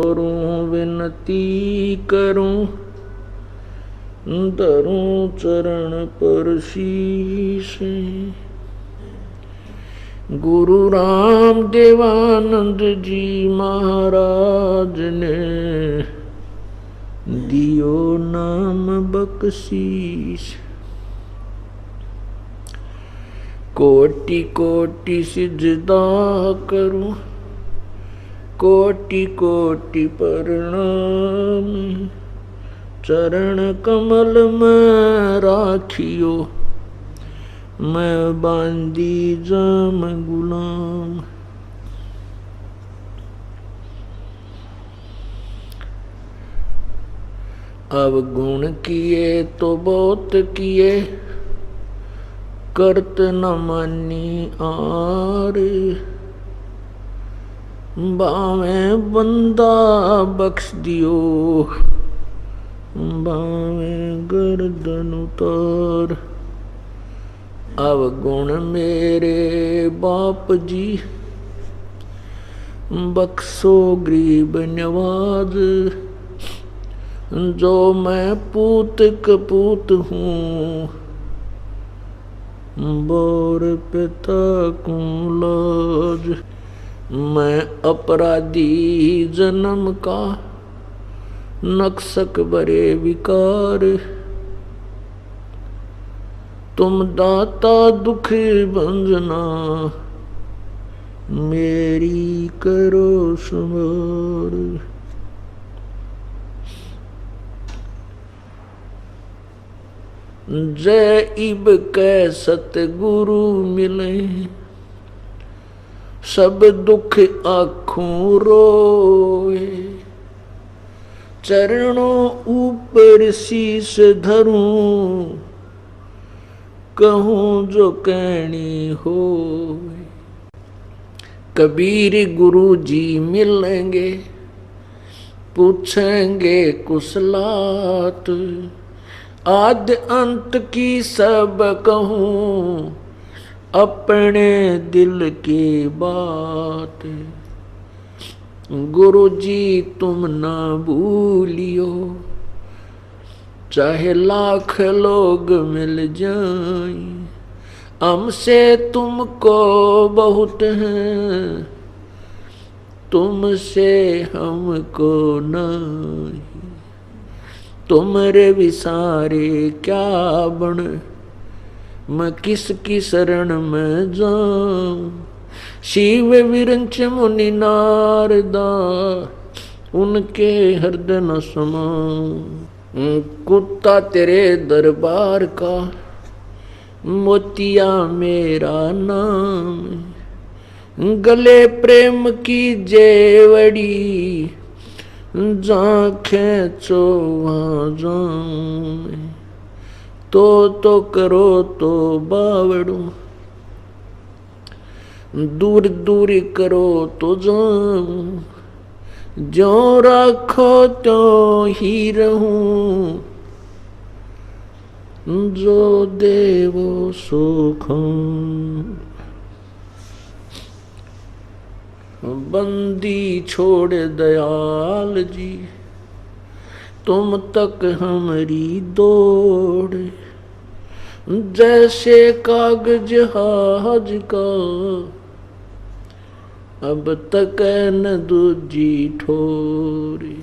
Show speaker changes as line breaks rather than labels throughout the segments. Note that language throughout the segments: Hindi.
करूं विनती करूं, धरूं चरण पर शीश। गुरु राम देवानंद जी महाराज ने दियो नाम बख्शीश। कोटि कोटि सिजदा करूं, कोटि कोटि प्रणाम। चरण कमल में राखियो, मैं बांदी जाम गुलाम। अब गुण किए तो बहुत किए, करत न मानी आर। बावे बंदा बख्श दियो, बावे गर्दन उतार। अब गुण मेरे बाप जी, बख्शो गरीब नवाज। जो मैं पूत कपूत हूँ, बोर पिता को लाज। मैं अपराधी जन्म का, नक्सक बरे विकार। तुम दाता दुख भंजना, मेरी करो संभार। जय इब कै सतगुरु मिले, सब दुख आँखों रोए। चरणों ऊपर शीश धरूं, कहूँ जो कहनी हो। कबीर गुरु जी मिलेंगे, पूछेंगे कुशलात। आद्य अंत की सब कहूँ, अपने दिल की बात। गुरु जी तुम ना भूलियो, चाहे लाख लोग मिल जाएं। हमसे तुमको बहुत है, तुमसे हमको नहीं। तुमरे विसारे क्या बन, मैं किसकी शरण में जाऊं। शिव विरंच मुनि नारदा, उनके हृदय न समाऊं। कुत्ता तेरे दरबार का, मोतिया मेरा नाम। गले प्रेम की जेवड़ी, जहाँ खेचो वहाँ जाऊं। तो करो तो बावड़ू, दूर दूर करो तो जाऊं। जो रखो तो ही रहूं, जो देवो सो खाऊं। बंदी छोड़ दयाल जी, तुम तक हमारी दौड़। जैसे कागज हाज का, अब तक न दूजी ठोरी।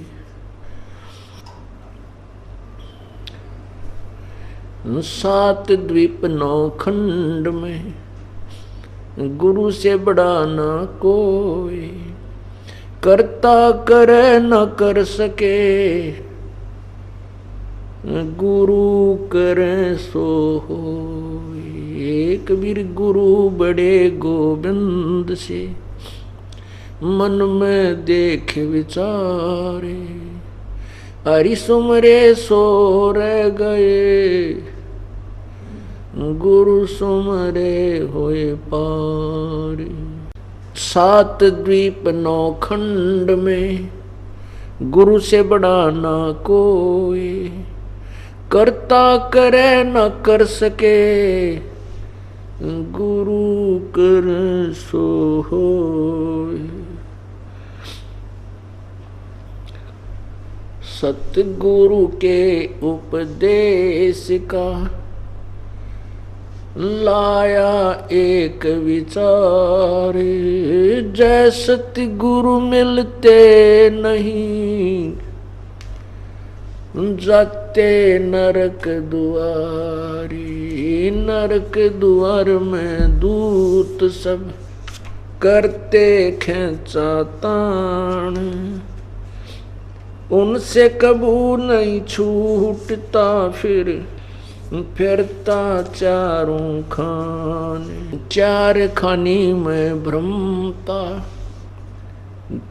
सात द्वीप नौ खंड में, गुरु से बड़ा ना कोई। करता करे न कर सके, गुरु करे सो होय। एक वीर गुरु बड़े गोविंद से, मन में देख विचारे। हरि सुमरे सो रह गए, गुरु सुमरे होए पार। सात द्वीप नौ खंड में, गुरु से बड़ा ना कोई। करता करे न कर सके, गुरु कर सो होए। सतगुरु के उपदेश का लाया एक विचार, जय सतगुरु मिलते नहीं, जाते नरक दुआरी। नरक द्वार में दूत सब करते खेचा तान, उनसे कबू नहीं छूटता फिरता चारों खाने। चार खानी में भ्रमता,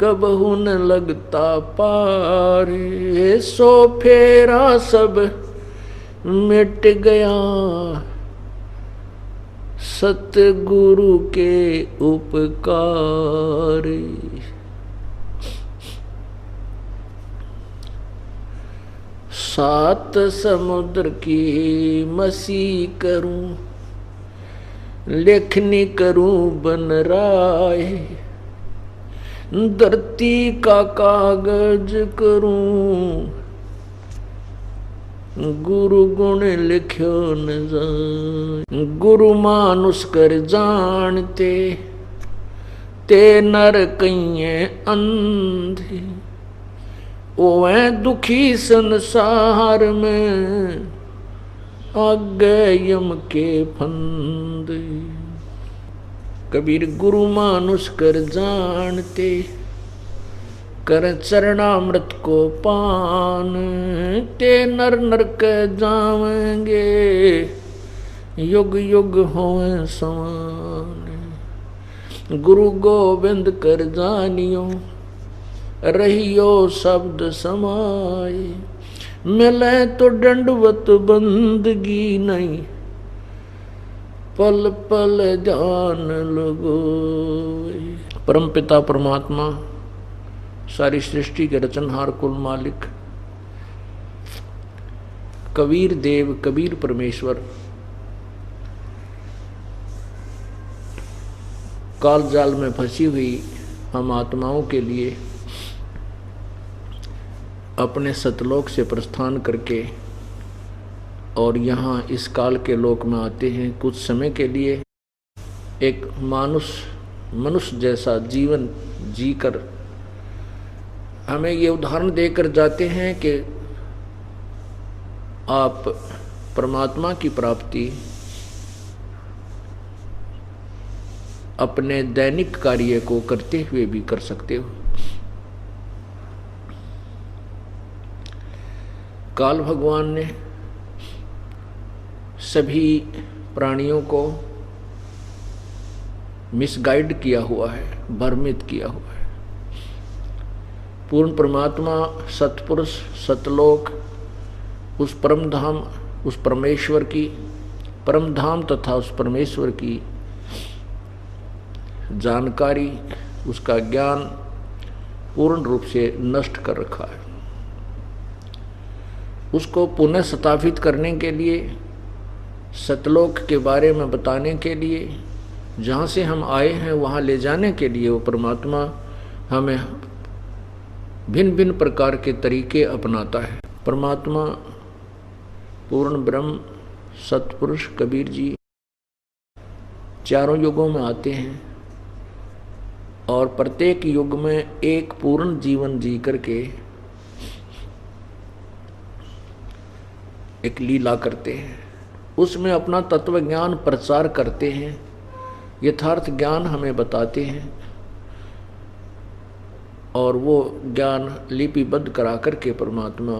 कबहू न लगता पार, सो फेरा सब मिट गया, सतगुरु के उपकार। सात समुद्र की मसी करूं, लेखनी करूं बन राय, धरती का कागज करूं, गुरु गुण लिख्यो न जाए। गुरु मानुष कर जानते, ते नर कइये अंधे, ओए दुखी संसार में, आगे यम के फंद। कबीर गुरु मानुष कर जानते, कर चरणामृत को पान, ते नर नरक जावेंगे, युग युग होए समान। गुरु गोविंद कर जानियो, रहियो शब्द समाए, मिले तो दंडवत बंदगी नहीं, पल पल ध्यान लगो। परमपिता परमात्मा, सारी सृष्टि के रचनहार, कुल मालिक, कबीर देव, कबीर परमेश्वर, काल जाल में फंसी हुई हम आत्माओं के लिए अपने सतलोक से प्रस्थान करके और यहाँ इस काल के लोक में आते हैं। कुछ समय के लिए एक मनुष्य जैसा जीवन जीकर हमें ये उदाहरण देकर जाते हैं कि आप परमात्मा की प्राप्ति अपने दैनिक कार्य को करते हुए भी कर सकते हो। काल भगवान ने सभी प्राणियों को मिसगाइड किया हुआ है, भ्रमित किया हुआ है। पूर्ण परमात्मा, सतपुरुष, सतलोक, उस परम धाम, उस परमेश्वर की परम धाम तथा उस परमेश्वर की जानकारी, उसका ज्ञान पूर्ण रूप से नष्ट कर रखा है। उसको पुनः स्थापित करने के लिए, सतलोक के बारे में बताने के लिए, जहाँ से हम आए हैं वहाँ ले जाने के लिए वो परमात्मा हमें भिन्न भिन्न प्रकार के तरीके अपनाता है। परमात्मा पूर्ण ब्रह्म सतपुरुष कबीर जी चारों युगों में आते हैं और प्रत्येक युग में एक पूर्ण जीवन जी करके एक लीला करते हैं, उसमें अपना तत्व ज्ञान प्रचार करते हैं, यथार्थ ज्ञान हमें बताते हैं और वो ज्ञान लिपिबद्ध करा करके परमात्मा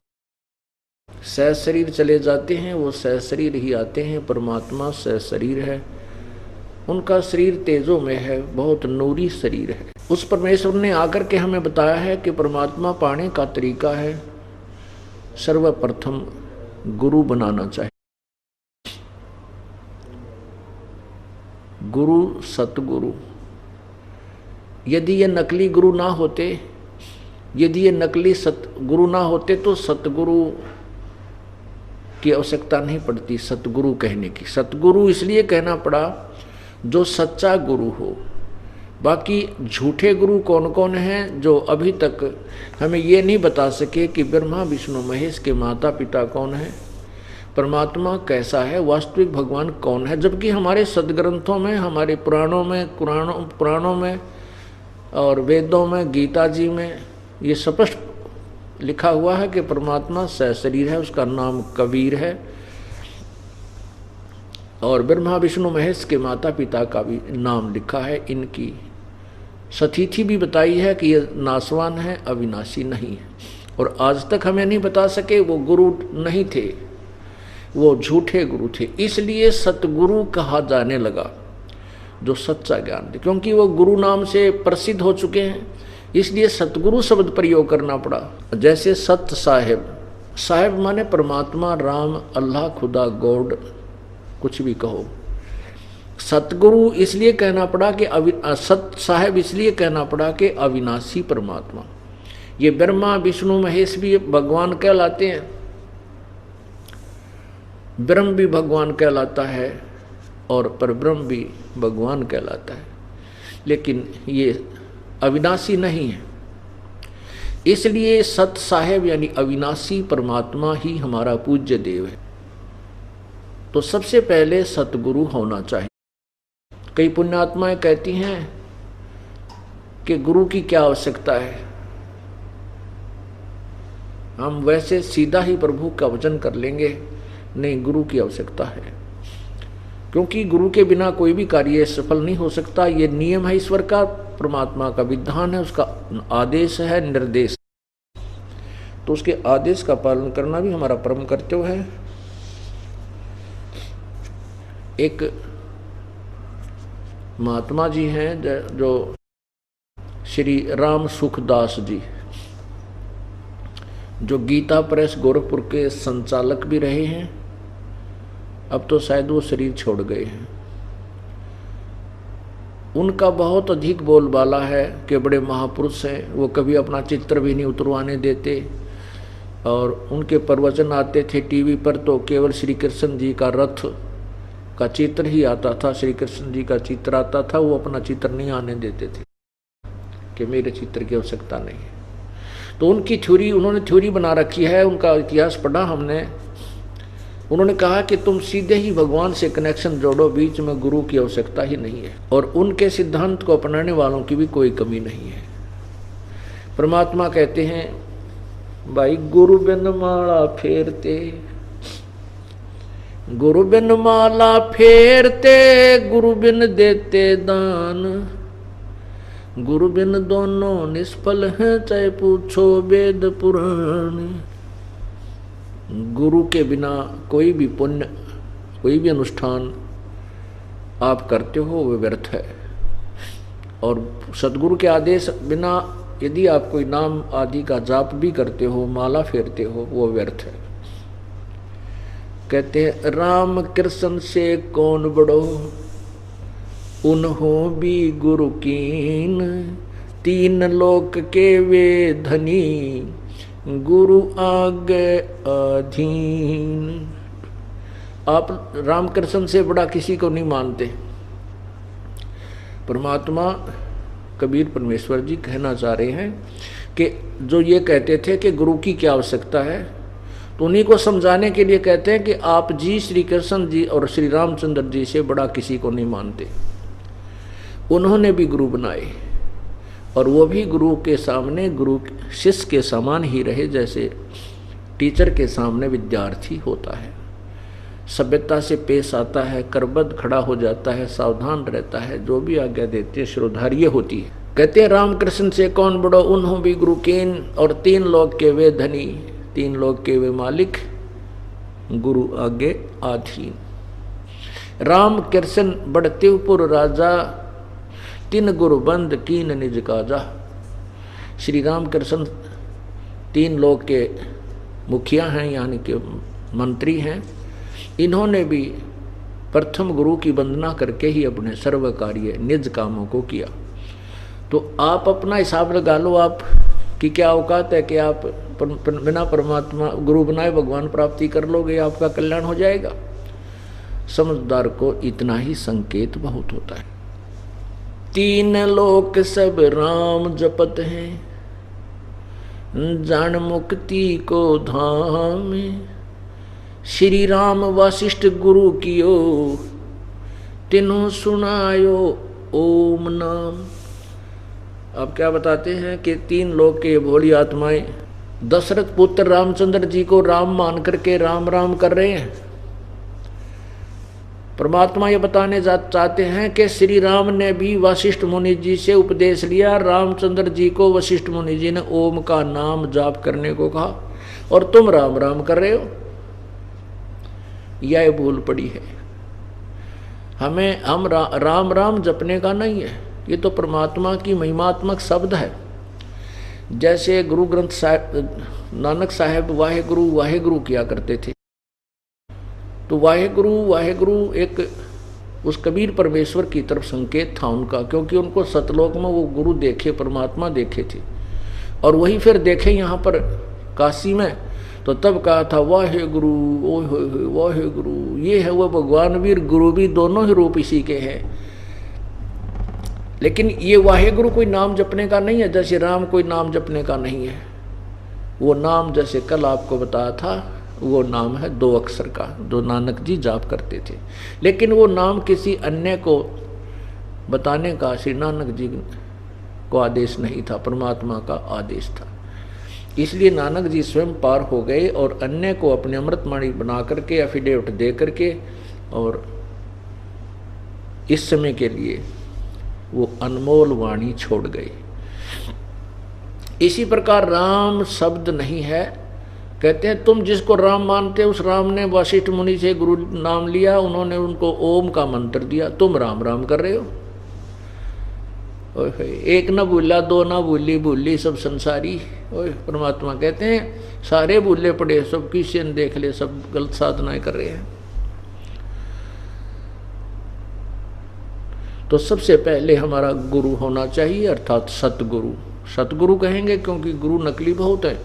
सहशरीर चले जाते हैं। वो सहशरीर ही आते हैं। परमात्मा सहशरीर है, उनका शरीर तेजों में है, बहुत नूरी शरीर है। उस परमेश्वर ने आकर के हमें बताया है कि परमात्मा पाने का तरीका है सर्वप्रथम गुरु बनाना चाहिए। गुरु सतगुरु, यदि ये नकली गुरु ना होते, यदि ये नकली सतगुरु ना होते तो सतगुरु की आवश्यकता नहीं पड़ती सतगुरु कहने की। सतगुरु इसलिए कहना पड़ा जो सच्चा गुरु हो। बाकी झूठे गुरु कौन कौन हैं जो अभी तक हमें ये नहीं बता सके कि ब्रह्मा विष्णु महेश के माता पिता कौन हैं, परमात्मा कैसा है, वास्तविक भगवान कौन है। जबकि हमारे सदग्रंथों में, हमारे पुराणों में और वेदों में, गीता जी में ये स्पष्ट लिखा हुआ है कि परमात्मा सशरीर है, उसका नाम कबीर है, और ब्रह्मा विष्णु महेश के माता पिता का भी नाम लिखा है। इनकी सतिथि भी बताई है कि ये नासवान है, अविनाशी नहीं है। और आज तक हमें नहीं बता सके, वो गुरु नहीं थे, वो झूठे गुरु थे। इसलिए सतगुरु कहा जाने लगा जो सच्चा ज्ञान दे, क्योंकि वो गुरु नाम से प्रसिद्ध हो चुके हैं, इसलिए सतगुरु शब्द प्रयोग करना पड़ा। जैसे सत साहेब, साहेब माने परमात्मा, राम, अल्लाह, खुदा, गॉड, कुछ भी कहो। सतगुरु इसलिए कहना पड़ा कि सत साहेब इसलिए कहना पड़ा कि अविनाशी परमात्मा। ये ब्रह्मा विष्णु महेश भी भगवान कहलाते हैं, ब्रह्म भी भगवान कहलाता है और परब्रह्म भी भगवान कहलाता है, लेकिन ये अविनाशी नहीं है। इसलिए सत साहेब यानी अविनाशी परमात्मा ही हमारा पूज्य देव है। तो सबसे पहले सतगुरु होना चाहिए। कई पुण्यात्माएं कहती हैं कि गुरु की क्या आवश्यकता है, हम वैसे सीधा ही प्रभु का वचन कर लेंगे। नहीं, गुरु की आवश्यकता है, क्योंकि गुरु के बिना कोई भी कार्य सफल नहीं हो सकता। ये नियम है ईश्वर का, परमात्मा का विधान है, उसका आदेश है, निर्देश। तो उसके आदेश का पालन करना भी हमारा परम कर्तव्य है। एक महात्मा जी हैं जो श्री राम सुखदास जी, जो गीता प्रेस गोरखपुर के संचालक भी रहे हैं, अब तो शायद वो शरीर छोड़ गए हैं। उनका बहुत अधिक बोलबाला है कि बड़े महापुरुष हैं, वो कभी अपना चित्र भी नहीं उतरवाने देते, और उनके प्रवचन आते थे टीवी पर तो केवल श्री कृष्ण जी का रथ का चित्र ही आता था, श्री कृष्ण जी का चित्र आता था, वो अपना चित्र नहीं आने देते थे कि मेरे चित्र की आवश्यकता नहीं है। तो उनकी थ्योरी, उन्होंने थ्योरी बना रखी है, उनका इतिहास पढ़ा हमने। उन्होंने कहा कि तुम सीधे ही भगवान से कनेक्शन जोड़ो, बीच में गुरु की आवश्यकता ही नहीं है। और उनके सिद्धांत को अपनाने वालों की भी कोई कमी नहीं है। परमात्मा कहते हैं, भाई गुरु बिन माला फेरते, गुरु बिन माला फेरते, गुरु बिन देते दान, गुरु बिन दोनों निष्फल हैं, चाहे पूछो वेद पुराण। गुरु के बिना कोई भी पुण्य, कोई भी अनुष्ठान आप करते हो वो व्यर्थ है। और सदगुरु के आदेश बिना यदि आप कोई नाम आदि का जाप भी करते हो, माला फेरते हो, वो व्यर्थ है। कहते हैं राम कृष्ण से कौन बड़ो, उन्हों भी गुरु कीन, तीन लोक के वे धनी, गुरु आगे अधीन। आप रामकृष्ण से बड़ा किसी को नहीं मानते। परमात्मा कबीर परमेश्वर जी कहना चाह रहे हैं कि जो ये कहते थे कि गुरु की क्या आवश्यकता है, तो उन्हीं को समझाने के लिए कहते हैं कि आप जी श्री कृष्ण जी और श्री रामचंद्र जी से बड़ा किसी को नहीं मानते। उन्होंने भी गुरु बनाए, और वो भी गुरु के सामने गुरु शिष्य के समान ही रहे, जैसे टीचर के सामने विद्यार्थी होता है। सभ्यता से पेश आता है, करबद्ध खड़ा हो जाता है, सावधान रहता है, जो भी आज्ञा देते हैं श्रोधार्य होती है। कहते हैं रामकृष्ण से कौन बड़ो, उन्हों भी गुरु कीन, और तीन लोक के वे धनी, तीन लोक के वे मालिक, गुरु आगे आधीन। राम कृष्ण बढ़तेपुर राजा, तीन गुरु बंद कीन निज काजा। श्री राम कृष्ण तीन लोक के मुखिया हैं, यानी कि मंत्री हैं। इन्होंने भी प्रथम गुरु की वंदना करके ही अपने सर्व कार्य निज कामों को किया। तो आप अपना हिसाब लगा लो, आप की क्या औकात है कि आप बिना परमात्मा गुरु बनाए भगवान प्राप्ति कर लोगे, आपका कल्याण हो जाएगा। समझदार को इतना ही संकेत बहुत होता है। तीन लोक सब राम जपत हैं, जान मुक्ति को धाम। श्री राम वशिष्ठ गुरु कियो, तिन्हों सुनायो ओम नाम। अब क्या बताते हैं कि तीन लोग के भोली आत्माएं दशरथ पुत्र रामचंद्र जी को राम मान करके राम राम कर रहे हैं। परमात्मा ये बताने चाहते हैं कि श्री राम ने भी वशिष्ठ मुनि जी से उपदेश लिया। रामचंद्र जी को वशिष्ठ मुनि जी ने ओम का नाम जाप करने को कहा और तुम राम राम कर रहे हो। यह भूल पड़ी है। हम राम राम जपने का नहीं है, ये तो परमात्मा की महिमात्मक शब्द है। जैसे गुरु ग्रंथ साहिब नानक साहब वाहेगुरु वाहेगुरु किया करते थे, तो वाहेगुरु वाहेगुरु एक उस कबीर परमेश्वर की तरफ संकेत था उनका, क्योंकि उनको सतलोक में वो गुरु देखे, परमात्मा देखे थे और वही फिर देखे यहाँ पर काशी में। तो तब कहा था वाहेगुरु वाहेगुरु। ये है वो भगवान वीर गुरु भी, दोनों ही रूप इसी के हैं। लेकिन ये वाहेगुरु कोई नाम जपने का नहीं है, जैसे राम कोई नाम जपने का नहीं है। वो नाम जैसे कल आपको बताया था, वो नाम है 2 अक्षर का, जो नानक जी जाप करते थे। लेकिन वो नाम किसी अन्य को बताने का श्री नानक जी को आदेश नहीं था, परमात्मा का आदेश था। इसलिए नानक जी स्वयं पार हो गए और अन्य को अपने अमृतवाणी बना करके एफिडेविट दे करके और इस समय के लिए वो अनमोल वाणी छोड़ गए। इसी प्रकार राम शब्द नहीं है। कहते हैं तुम जिसको राम मानते उस राम ने वशिष्ठ मुनि से गुरु नाम लिया, उन्होंने उनको ओम का मंत्र दिया, तुम राम राम कर रहे हो। एक न भूला दो न भूली, भूली सब संसारी। ओए परमात्मा कहते हैं सारे भूले पड़े, सब किसी ने देख ले, सब गलत साधनाएं कर रहे हैं। तो सबसे पहले हमारा गुरु होना चाहिए, अर्थात सतगुरु। सतगुरु कहेंगे क्योंकि गुरु नकली बहुत है।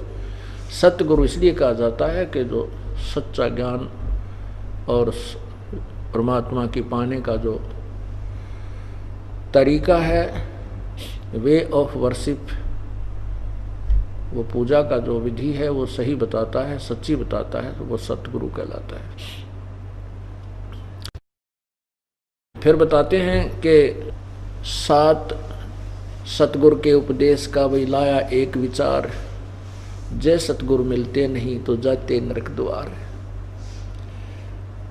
सतगुरु इसलिए कहा जाता है कि जो सच्चा ज्ञान और परमात्मा की पाने का जो तरीका है, वे ऑफ वर्शिप, वो पूजा का जो विधि है वो सही बताता है, सच्ची बताता है, तो वो सतगुरु कहलाता है। फिर बताते हैं कि 7 सतगुरु के उपदेश का वही लाया एक विचार, जय सतगुरु मिलते नहीं तो जाते नरक द्वार।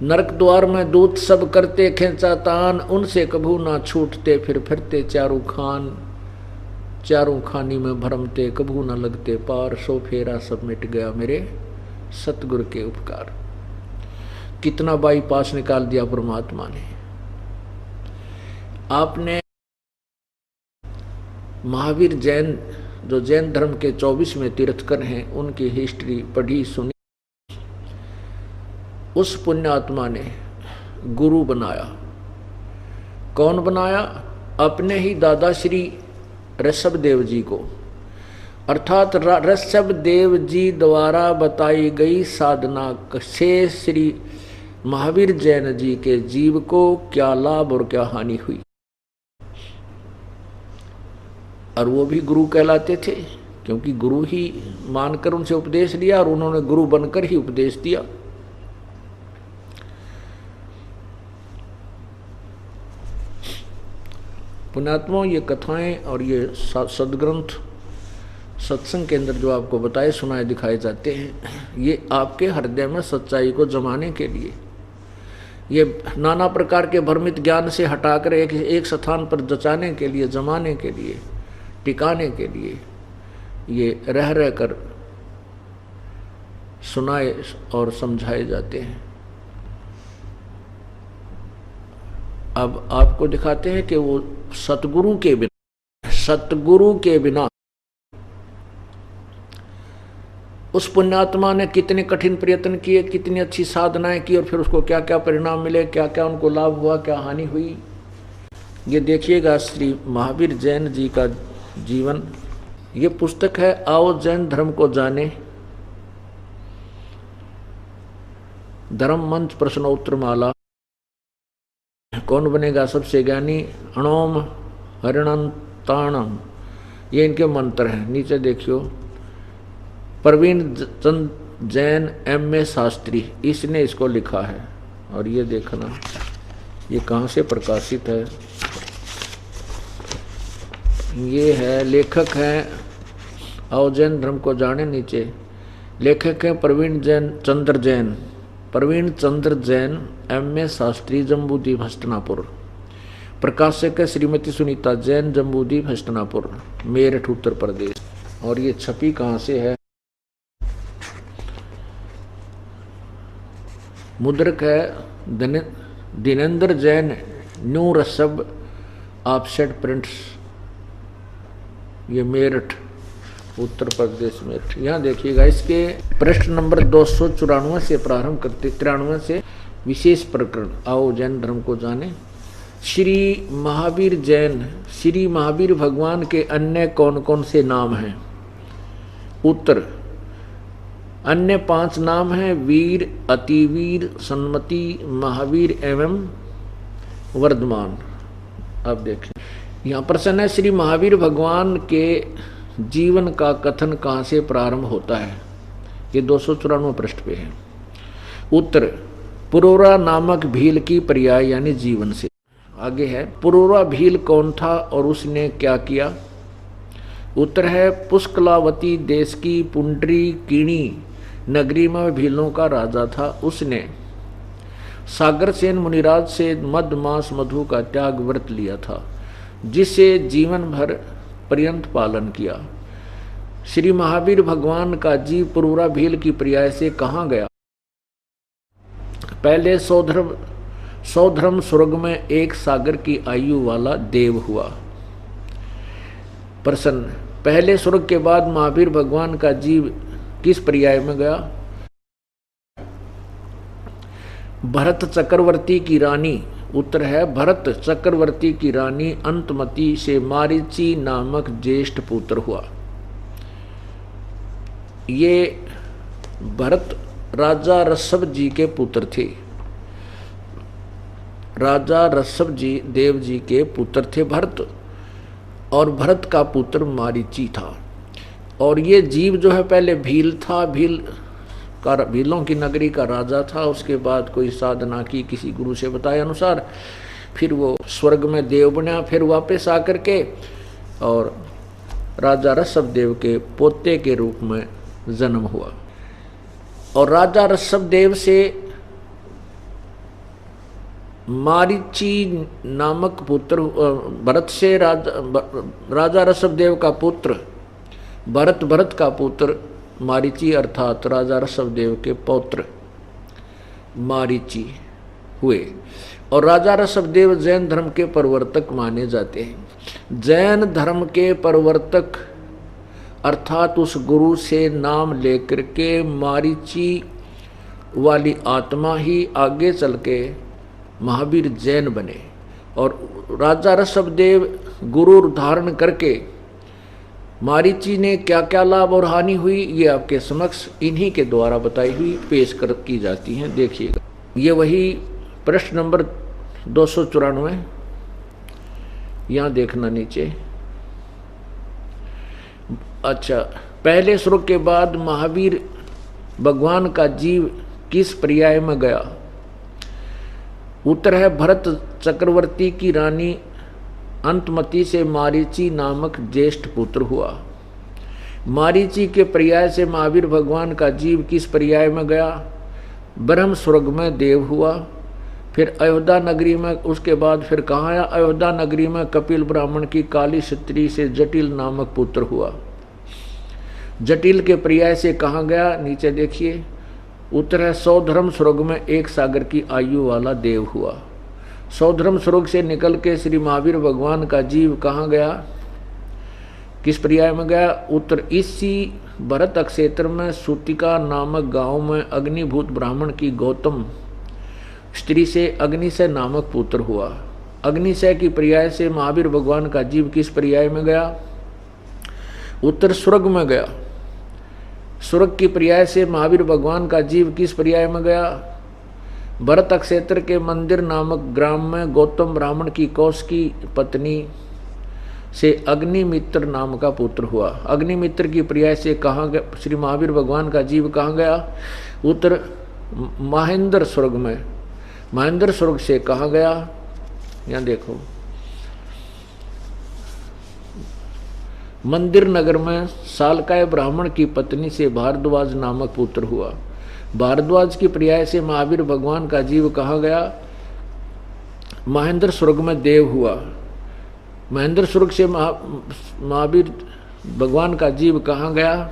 नरक द्वार में दूत सब करते खेचा तान, उनसे कभू ना छूटते फिर फिरते चारों खान। चारों खानी में भरमते कभू ना लगते पार, सो फेरा सब मिट गया मेरे सतगुरु के उपकार। कितना बाईपास निकाल दिया परमात्मा ने। आपने महावीर जैन, जो जैन धर्म के 24वें तीर्थकर हैं, उनकी हिस्ट्री पढ़ी सुनी। उस पुण्यात्मा ने गुरु बनाया। कौन बनाया? अपने ही दादा श्री ऋषभ देव जी को, अर्थात ऋषभ देव जी द्वारा बताई गई साधना से श्री महावीर जैन जी के जीव को क्या लाभ और क्या हानि हुई। और वो भी गुरु कहलाते थे, क्योंकि गुरु ही मानकर उनसे उपदेश लिया और उन्होंने गुरु बनकर ही उपदेश दिया। पुण्यात्माओं, ये कथाएं और ये सदग्रंथ सत्संग के अंदर जो आपको बताए सुनाए दिखाए जाते हैं, ये आपके हृदय में सच्चाई को जमाने के लिए, ये नाना प्रकार के भ्रमित ज्ञान से हटाकर एक स्थान पर जचाने के लिए, जमाने के लिए, टिकाने के लिए ये रह रह कर सुनाए और समझाए जाते हैं। अब आपको दिखाते हैं कि वो सतगुरु के बिना उस पुण्यात्मा ने कितने कठिन प्रयत्न किए, कितनी अच्छी साधनाएं की और फिर उसको क्या क्या परिणाम मिले, क्या क्या उनको लाभ हुआ, क्या हानि हुई। ये देखिएगा श्री महावीर जैन जी का जीवन। ये पुस्तक है आओ जैन धर्म को जाने, धर्म मंच प्रश्नोत्तर माला। कौन बनेगा सबसे ज्ञानी? अणोम हरिणंताणम, ये इनके मंत्र हैं। नीचे देखियो, प्रवीण चंद जैन M.A. शास्त्री, इसने इसको लिखा है। और ये देखना ये कहाँ से प्रकाशित है। ये है, लेखक हैं, आओ जैन धर्म को जाने। नीचे लेखक हैं प्रवीण चंद्र जैन M.A. शास्त्री, जम्बूद्वीप हस्तिनापुर। प्रकाशक है श्रीमती सुनीता जैन, जम्बूद्वीप हस्तिनापुर, मेरठ उत्तर प्रदेश। और ये छपी कहाँ से है? मुद्रक है Dinendra Jain, new रसब offset prints, ये मेरठ उत्तर प्रदेश मेरठ। यहाँ देखिएगा, इसके पृष्ठ नंबर 294 से प्रारंभ करते 93 से विशेष प्रकरण। आओ जैन धर्म को जाने। श्री महावीर जैन, श्री महावीर भगवान के अन्य कौन कौन से नाम हैं? उत्तर, अन्य 5 नाम हैं, वीर, अतिवीर, सन्मति, महावीर एवं वर्धमान। अब देखें, यहाँ प्रश्न है, श्री महावीर भगवान के जीवन का कथन कहाँ से प्रारंभ होता है? ये 294 पृष्ठ पे है। उत्तर, पुरोरा नामक भील की पर्याय यानी जीवन से। आगे है, पुरोरा भील कौन था और उसने क्या किया? उत्तर है, पुष्कलावती देश की पुंडरी कीणी नगरी में भीलों का राजा था। उसने सागरसेन मुनिराज से मद मास मधु का त्याग व्रत लिया था, जिसे जीवन भर पर्यंत पालन किया। श्री महावीर भगवान का जीव पुरोरा भील की पर्याय से कहाँ गया? पहले सौधर्म स्वर्ग में एक सागर की आयु वाला देव हुआ। प्रश्न, पहले स्वर्ग के बाद महावीर भगवान का जीव किस पर्याय में गया? भरत चक्रवर्ती की रानी। उत्तर है, भरत चक्रवर्ती की रानी अंतमती से मारीची नामक ज्येष्ठ पुत्र हुआ। ये भरत राजा ऋषभ जी के पुत्र थे। राजा ऋषभ जी देव जी के पुत्र थे भरत, और भरत का पुत्र मारीची था। और ये जीव जो है पहले भील था, भीलों की नगरी का राजा था। उसके बाद कोई साधना की किसी गुरु से बताए अनुसार, फिर वो स्वर्ग में देव बना, फिर वापस आकर के और राजा ऋषभ देव के पोते के रूप में जन्म हुआ। और राजा ऋषभ देव से मारीची नामक पुत्र, भरत से राजा ऋषभ देव का पुत्र भरत का पुत्र मारीची अर्थात राजा ऋषभ देव के पौत्र मारीची हुए। और राजा ऋषभ देव जैन धर्म के प्रवर्तक माने जाते हैं। जैन धर्म के प्रवर्तक अर्थात उस गुरु से नाम लेकर के मारीची वाली आत्मा ही आगे चल के महावीर जैन बने। और राजा ऋषभ देव गुरु धारण करके मारीची ने क्या क्या लाभ और हानि हुई, ये आपके समक्ष इन्हीं के द्वारा बताई हुई पेश की जाती हैं। देखिएगा, ये वही प्रश्न नंबर 294, यहाँ देखना नीचे। अच्छा, पहले स्वर्ग के बाद महावीर भगवान का जीव किस पर्याय में गया? उत्तर है, भरत चक्रवर्ती की रानी अंतमती से मारीची नामक ज्येष्ठ पुत्र हुआ। मारीची के पर्याय से महावीर भगवान का जीव किस पर्याय में गया? ब्रह्म स्वर्ग में देव हुआ। फिर अयोध्या नगरी में, उसके बाद फिर कहाँ आया? अयोध्या नगरी में कपिल ब्राह्मण की काली स्त्री से जटिल नामक पुत्र हुआ। जटिल के पर्याय से कहाँ गया? नीचे देखिए, उत्तर है, सौधर्म स्वर्ग में एक सागर की आयु वाला देव हुआ। सौधर्म स्वर्ग से निकल के श्री महावीर भगवान का जीव कहाँ गया? किस पर्याय में गया? उत्तर, इसी भरत क्षेत्र में सूतिका नामक गांव में अग्निभूत ब्राह्मण की गौतम स्त्री से अग्निशय नामक पुत्र हुआ। अग्निशय की पर्याय से महावीर भगवान का जीव किस पर्याय में गया? उत्तर, स्वर्ग में गया। स्वर्ग की पर्याय से महावीर भगवान का जीव किस पर्याय में गया? भरत क्षेत्र के मंदिर नामक ग्राम में गौतम ब्राह्मण की कौश की पत्नी से अग्निमित्र नाम का पुत्र हुआ। अग्निमित्र की प्रिया से कहाँ गया श्री महावीर भगवान का जीव? कहाँ गया? उत्तर महेंद्र स्वर्ग में। महेंद्र स्वर्ग से कहाँ गया? यहाँ देखो, मंदिर नगर में सालकाय ब्राह्मण की पत्नी से भारद्वाज नामक पुत्र हुआ। भारद्वाज की प्रिया से महावीर भगवान का जीव कहाँ गया? महेंद्र स्वर्ग में देव हुआ। महेंद्र स्वर्ग से महावीर भगवान का जीव कहाँ गया?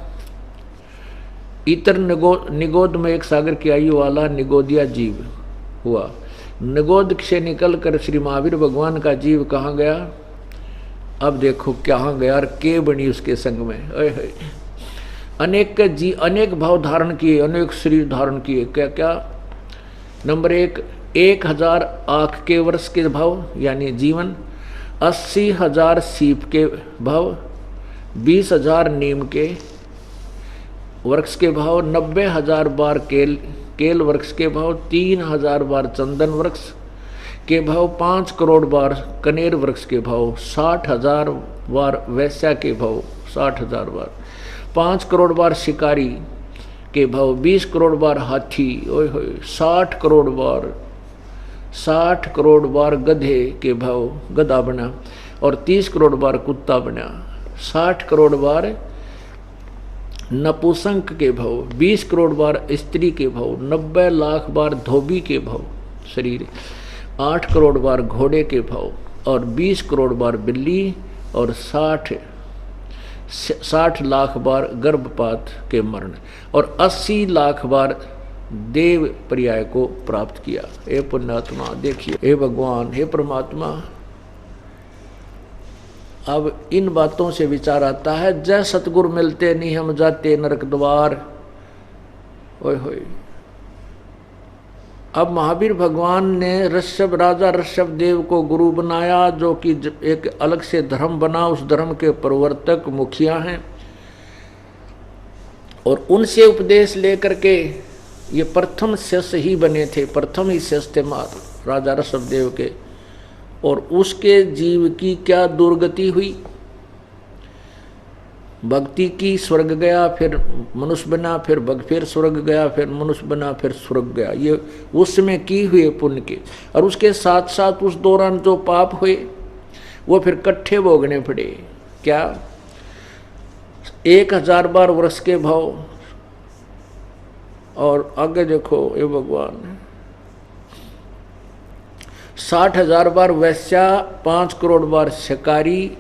इतर निगोद में एक सागर की आयु वाला निगोदिया जीव हुआ। निगोद से निकल कर श्री महावीर भगवान का जीव कहाँ गया? अब देखो कहाँ गया और के बनी उसके संग में। अनेक जी अनेक भाव धारण किए, अनेक शरीर धारण किए। क्या क्या? नंबर 1, 1000 आँख के वर्ष के भाव यानी जीवन, 80,000 सीप के भाव, 20,000 नीम के वृक्ष के भाव, 90,000 बार केल वृक्ष के भाव, 3,000 बार चंदन वृक्ष के भाव, 5 करोड़ बार कनेर वृक्ष के भाव, 60,000 बार वैश्या के भाव, 60,000 बार, 5 करोड़ बार शिकारी के भाव, 20 करोड़ बार हाथी, ओए होए 60 करोड़ बार, 60 करोड़ बार गधे के भाव गधा बना, और 30 करोड़ बार कुत्ता बना, 60 करोड़ बार नपुंसक के भाव, 20 करोड़ बार स्त्री के भाव, 90 लाख बार धोबी के भाव शरीर, 8 करोड़ बार घोड़े के भाव, और 20 करोड़ बार बिल्ली, और 60 लाख बार गर्भपात के मरण, और 80 लाख बार देव पर्याय को प्राप्त किया। हे पुण्यात्मा देखिए, हे भगवान, हे परमात्मा, अब इन बातों से विचार आता है, जय सतगुरु मिलते नहीं हम जाते नरक द्वार। ओए होए, अब महावीर भगवान ने ऋषभ राजा ऋषभ देव को गुरु बनाया, जो कि एक अलग से धर्म बना, उस धर्म के प्रवर्तक मुखिया हैं, और उनसे उपदेश लेकर के ये प्रथम शिष्य ही बने थे, प्रथम ही शिष्य थे राजा ऋषभ देव के। और उसके जीव की क्या दुर्गति हुई? भक्ति की, स्वर्ग गया, फिर मनुष्य बना, फिर स्वर्ग गया, फिर मनुष्य बना, फिर स्वर्ग गया। ये उसमें की हुए पुण्य के, और उसके साथ साथ उस दौरान जो पाप हुए वो फिर इकट्ठे भोगने पड़े। क्या? 1000 बार वर्ष के भाव, और आगे देखो ये भगवान, 60,000 बार वैश्या, 5 करोड़ बार शिकारी,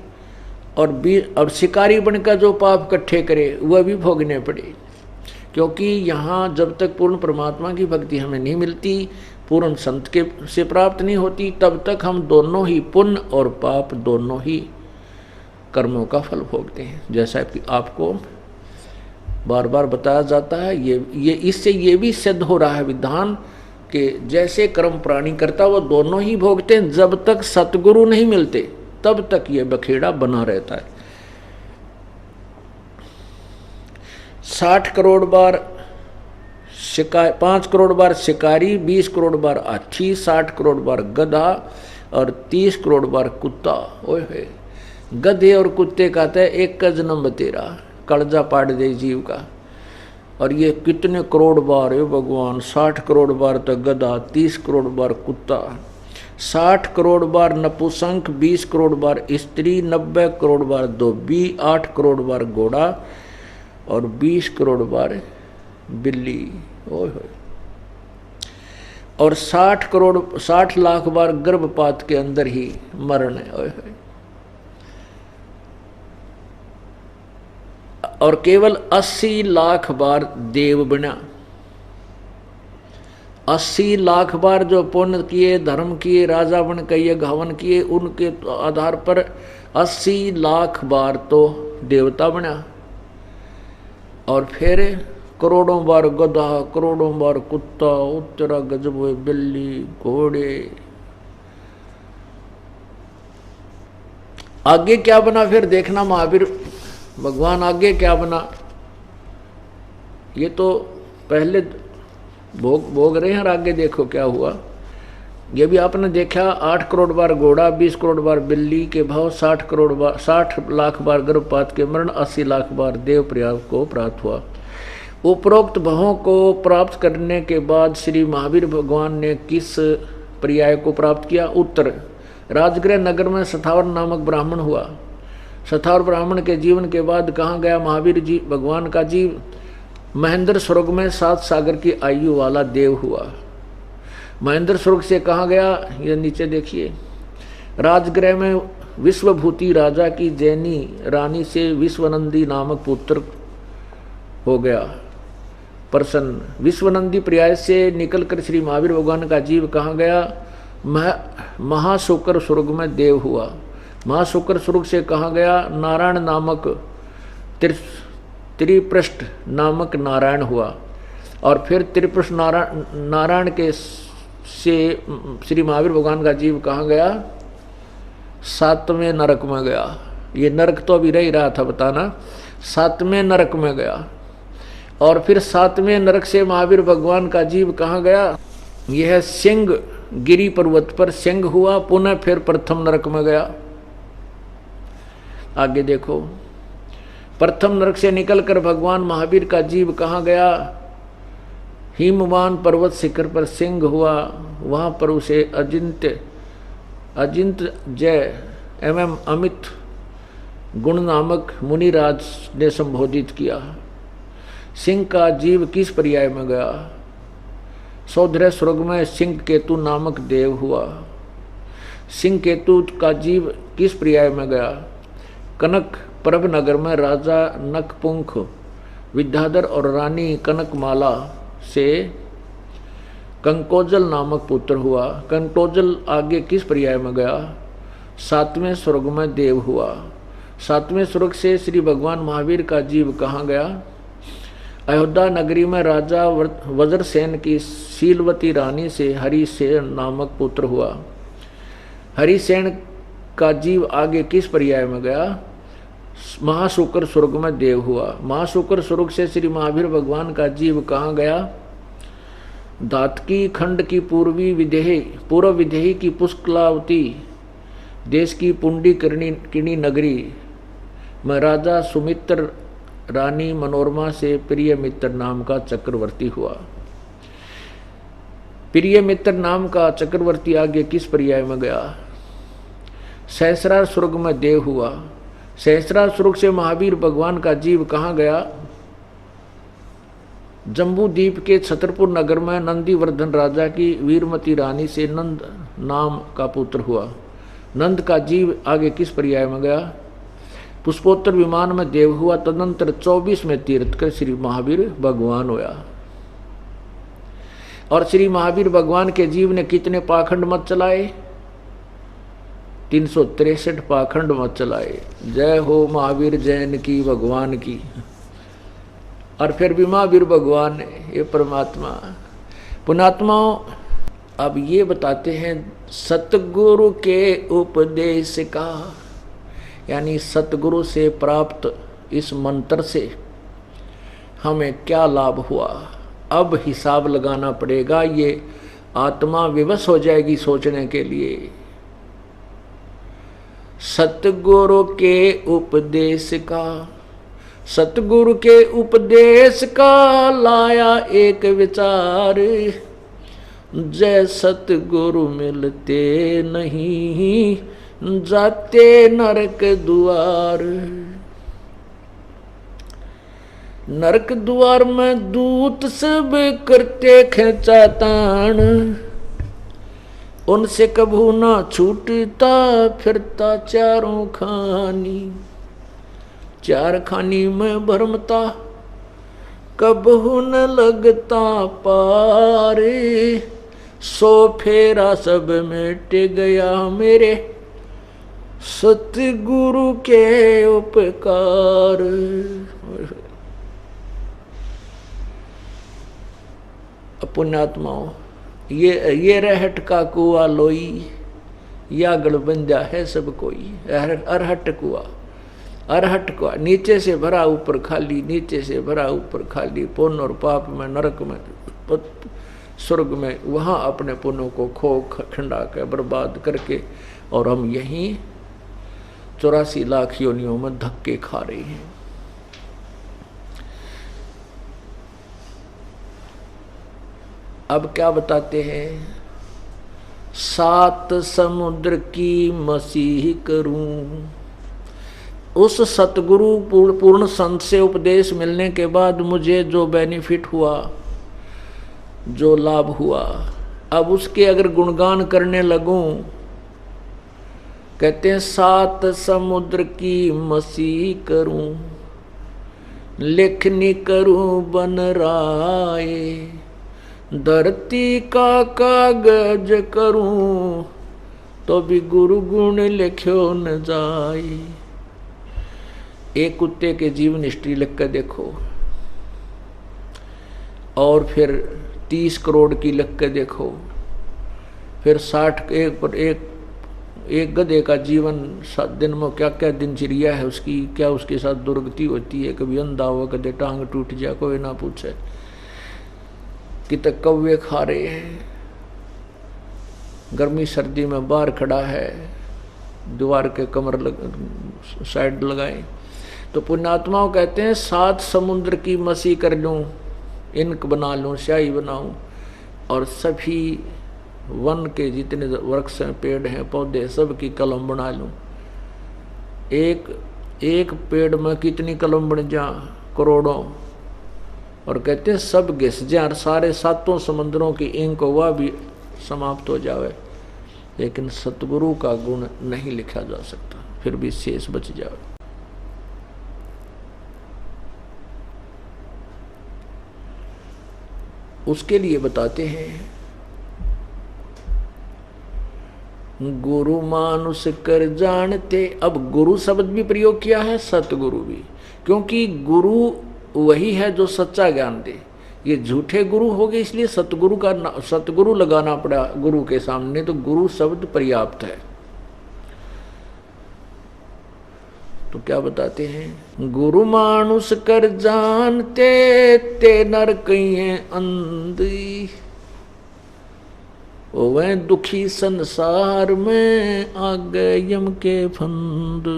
और शिकारी बनकर जो पाप इकट्ठे करे वह भी भोगने पड़े। क्योंकि यहाँ जब तक पूर्ण परमात्मा की भक्ति हमें नहीं मिलती, पूर्ण संत के से प्राप्त नहीं होती, तब तक हम दोनों ही पुण्य और पाप दोनों ही कर्मों का फल भोगते हैं। जैसा कि आपको बार बार बताया जाता है, ये इससे ये भी सिद्ध हो रहा है विधान कि जैसे कर्म प्राणी करता वो दोनों ही भोगते हैं। जब तक सतगुरु नहीं मिलते तब तक ये बखेड़ा बना रहता है। 60 करोड़ बार 5 करोड़ बार शिकारी, 20 करोड़ बार हाथी, 60 करोड़ बार गधा, और 30 करोड़ बार कुत्ता। ओए होए, गधे और कुत्ते कहते हैं एक का जन्म तेरा, कलजा पाट दे जीव का। और ये कितने करोड़ बार है भगवान? 60 करोड़ बार तो गधा, 30 करोड़ बार कुत्ता, 60 करोड़ बार नपुंसक, 20 करोड़ बार स्त्री, 90 करोड़ बार धोबी, 8 करोड़ बार घोड़ा, और 20 करोड़ बार बिल्ली। ओए होए, और 60 लाख बार गर्भपात के अंदर ही मरण है। ओए होए, और केवल 80 लाख बार देव बना। 80 लाख बार जो पुण्य किए, धर्म किए, राजा बन के ये हवन किए, उनके आधार पर 80 लाख बार तो देवता बना। और फिर करोड़ों बार गधा, करोड़ों बार कुत्ता, उत्तरा गजब हुए बिल्ली, घोड़े। आगे क्या बना फिर देखना महावीर भगवान आगे क्या बना। ये तो पहले भोग रहे हैं, और आगे देखो क्या हुआ। ये भी आपने देखा, 8 करोड़ बार घोड़ा, 20 करोड़ बार बिल्ली के भाव, 60 लाख बार गर्भपात के मरण, 80 लाख बार देव प्रयाग को प्राप्त हुआ। उपरोक्त भावों को प्राप्त करने के बाद श्री महावीर भगवान ने किस पर्याय को प्राप्त किया? उत्तर, राजगृह नगर में सथावर नामक ब्राह्मण हुआ। सथावर ब्राह्मण के जीवन के बाद कहाँ गया महावीर जी भगवान का जीव? महेंद्र स्वर्ग में 7 सागर की आयु वाला देव हुआ। महेंद्र स्वर्ग से कहाँ गया? ये नीचे देखिए, राजगृह में विश्वभूति राजा की जैनी रानी से विश्वनंदी नामक पुत्र हो गया प्रसन्न। विश्वनंदी पर्याय से निकलकर श्री महावीर भगवान का जीव कहाँ गया? महाशुकर स्वर्ग में देव हुआ। महाशुकर स्वर्ग से कहाँ गया? नारायण नामक त्रिपृष्ठ नामक नारायण हुआ। और फिर त्रिपृष्ठ नारायण के से श्री महावीर भगवान का जीव कहाँ गया? 7वें नरक में गया। ये नरक तो अभी रह रहा था बताना, 7वें नरक में गया। और फिर 7वें नरक से महावीर भगवान का जीव कहाँ गया? यह सिंह गिरी पर्वत पर सिंह हुआ, पुनः फिर प्रथम नरक में गया। आगे देखो, प्रथम नरक से निकलकर भगवान महावीर का जीव कहाँ गया? हिमवान पर्वत शिखर पर सिंह हुआ, वहाँ पर उसे अजिंत जय एवं अमित गुण नामक मुनिराज ने संबोधित किया। सिंह का जीव किस पर्याय में गया? सौधर स्वर्ग में सिंह केतु नामक देव हुआ। सिंह केतु का जीव किस पर्याय में गया? कनक प्रभ नगर में राजा नकपुंख विद्याधर और रानी कनकमाला से कंकोजल नामक पुत्र हुआ। कंकोजल आगे किस पर्याय में गया? 7वें स्वर्ग में देव हुआ। 7वें स्वर्ग से श्री भगवान महावीर का जीव कहाँ गया? अयोध्या नगरी में राजा वज्रसेन की शीलवती रानी से हरिसेन नामक पुत्र हुआ। हरिसेन का जीव आगे किस पर्याय में गया? महाशुकर स्वर्ग में देव हुआ। महाशुकर स्वर्ग से श्री महावीर भगवान का जीव कहाँ गया? दातकी खंड की पूर्व विदेही की पुष्कलावती देश की पुंडी किणी नगरी में राजा सुमित्र रानी मनोरमा से प्रिय मित्र नाम का चक्रवर्ती हुआ। प्रिय मित्र नाम का चक्रवर्ती आगे किस पर्याय में गया? सहस्रार स्वर्ग में देव हुआ। सहस्रार स्वर्ग से महावीर भगवान का जीव कहाँ गया? जम्बू द्वीप के छतरपुर नगर में नंदीवर्धन राजा की वीरमती रानी से नंद नाम का पुत्र हुआ। नंद का जीव आगे किस पर्याय में गया? पुष्पोत्तर विमान में देव हुआ। तदनंतर 24 में तीर्थ कर श्री महावीर भगवान हुआ। और श्री महावीर भगवान के जीव ने कितने पाखंड मत चलाए? 363 पाखंड मत चलाए। जय हो महावीर जैन की भगवान की। और फिर भी महावीर भगवान ने, ये परमात्मा पुणात्माओं, अब ये बताते हैं सतगुरु के उपदेश का, यानी सतगुरु से प्राप्त इस मंत्र से हमें क्या लाभ हुआ। अब हिसाब लगाना पड़ेगा, ये आत्मा विवश हो जाएगी सोचने के लिए। सतगुरु के उपदेश का, सतगुरु के उपदेश का लाया एक विचार, जय सतगुरु मिलते नहीं जाते नरक द्वार। नरक द्वार में दूत सब करते खिंचातान, उनसे कभू ना छूटता फिरता चारों खानी। चार खानी में भरमता कबहू न लगता पार, 100 फेरा सब मिट गया मेरे सतगुरु के उपकार। पुण्यात्माओं, ये रहट का कुआ लोई, या गड़बंदा है सब कोई। अरहट कुआ, अरहट कुआ, नीचे से भरा ऊपर खाली, नीचे से भरा ऊपर खाली। पुण्य और पाप में नरक में स्वर्ग में, वहाँ अपने पुण्यों को खो खंडा कर बर्बाद करके, और हम यहीं 84 लाख योनियों में धक्के खा रहे हैं। अब क्या बताते हैं, 7 समुद्र की मसीह करूं। उस सतगुरु पूर्ण संत से उपदेश मिलने के बाद मुझे जो बेनिफिट हुआ, जो लाभ हुआ, अब उसके अगर गुणगान करने लगूं, कहते हैं 7 समुद्र की मसीह करूं, लेखनी करूं बन राय, धरती का कागज करूं, तो भी गुरु गुण लिख्यो न जाए। एक कुत्ते के जीवन हिस्ट्री लिख कर देखो, और फिर 30 करोड़ की लिख कर देखो, फिर 60 एक गधे का जीवन 7 दिन में क्या क्या दिनचर्या है उसकी, क्या उसके साथ दुर्गति होती है, कभी अंधा हुआ, कभी टांग टूट जाए, कोई ना पूछे, कितने कौवे खा रहे हैं, गर्मी सर्दी में बाहर खड़ा है, दीवार के कमर साइड लगाए। तो पुण्यात्माओं कहते हैं 7 समुद्र की मसी कर लूं, इनक बना लूं, स्याही बनाऊं, और सभी वन के जितने वृक्ष हैं, पेड़ हैं, पौधे, सब की कलम बना लूं। एक पेड़ में कितनी कलम बन जा, करोड़ों। और कहते हैं सब घिस जाए, सारे 7 समुद्रों की इंक वह भी समाप्त हो जावे, लेकिन सतगुरु का गुण नहीं लिखा जा सकता, फिर भी शेष बच जावे। उसके लिए बताते हैं, गुरु मानुष कर जानते। अब गुरु शब्द भी प्रयोग किया है, सतगुरु भी, क्योंकि गुरु वही है जो सच्चा ज्ञान दे। ये झूठे गुरु हो गए, इसलिए सतगुरु लगाना पड़ा गुरु के सामने, तो गुरु शब्द पर्याप्त है। तो क्या बताते हैं, गुरु मानुष कर जानते, ते नर कहिए अंधी, वह दुखी संसार में आ गए यम के फंद।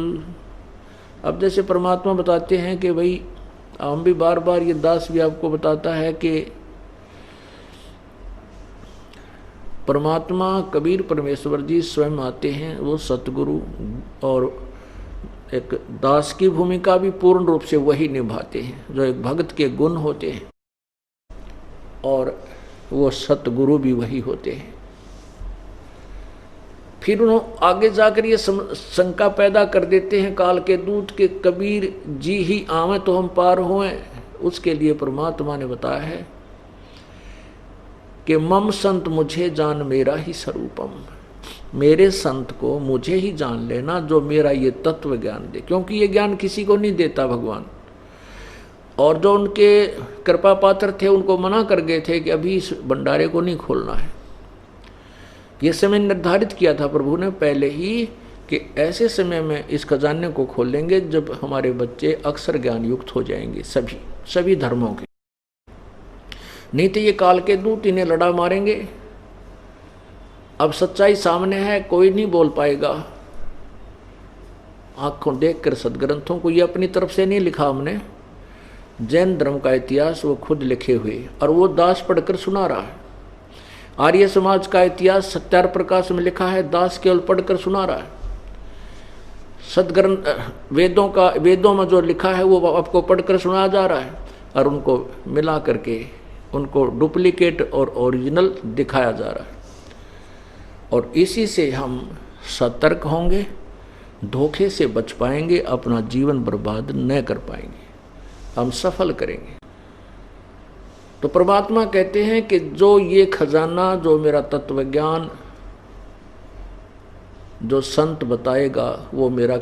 अब जैसे परमात्मा बताते हैं कि भाई, हम भी बार बार, ये दास भी आपको बताता है कि परमात्मा कबीर परमेश्वर जी स्वयं आते हैं, वो सतगुरु, और एक दास की भूमिका भी पूर्ण रूप से वही निभाते हैं, जो एक भक्त के गुण होते हैं, और वो सतगुरु भी वही होते हैं। फिर उन्होंने आगे जाकर ये शंका पैदा कर देते हैं काल के दूत के, कबीर जी ही आवे तो हम पार होएं। उसके लिए परमात्मा ने बताया है कि मम संत मुझे जान मेरा ही स्वरूपम, मेरे संत को मुझे ही जान लेना, जो मेरा ये तत्व ज्ञान दे, क्योंकि ये ज्ञान किसी को नहीं देता भगवान। और जो उनके कृपा पात्र थे उनको मना कर गए थे कि अभी इस भंडारे को नहीं खोलना है। ये समय निर्धारित किया था प्रभु ने पहले ही कि ऐसे समय में इस खजाने को खोलेंगे जब हमारे बच्चे अक्षर ज्ञान युक्त हो जाएंगे, सभी धर्मों के। नहीं तो ये काल के दूत इन्हें लड़ा मारेंगे। अब सच्चाई सामने है, कोई नहीं बोल पाएगा। आंखों देखकर सदग्रंथों को, ये अपनी तरफ से नहीं लिखा हमने, जैन धर्म का इतिहास वो खुद लिखे हुए, और वो दास पढ़कर सुना रहा है। आर्य समाज का इतिहास सत्यार प्रकाश में लिखा है, दास केवल पढ़कर सुना रहा है। सदग्रंथ वेदों में जो लिखा है वो आपको पढ़कर सुनाया जा रहा है, और उनको मिला करके उनको डुप्लीकेट और ओरिजिनल दिखाया जा रहा है। और इसी से हम सतर्क होंगे, धोखे से बच पाएंगे, अपना जीवन बर्बाद न कर पाएंगे, हम सफल करेंगे। तो परमात्मा कहते हैं कि जो ये खजाना, जो मेरा तत्व ज्ञान जो संत बताएगा, वो मेरा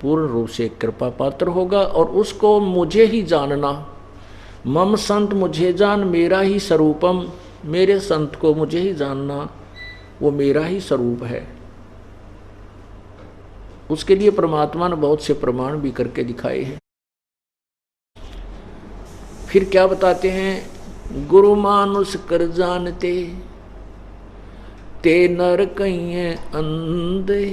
पूर्ण रूप से कृपा पात्र होगा, और उसको मुझे ही जानना। मम संत मुझे जान मेरा ही स्वरूपम, मेरे संत को मुझे ही जानना, वो मेरा ही स्वरूप है। उसके लिए परमात्मा ने बहुत से प्रमाण भी करके दिखाए हैं। फिर क्या बताते हैं, गुरु मानुष कर जानते, ते नर कहिए अंधे।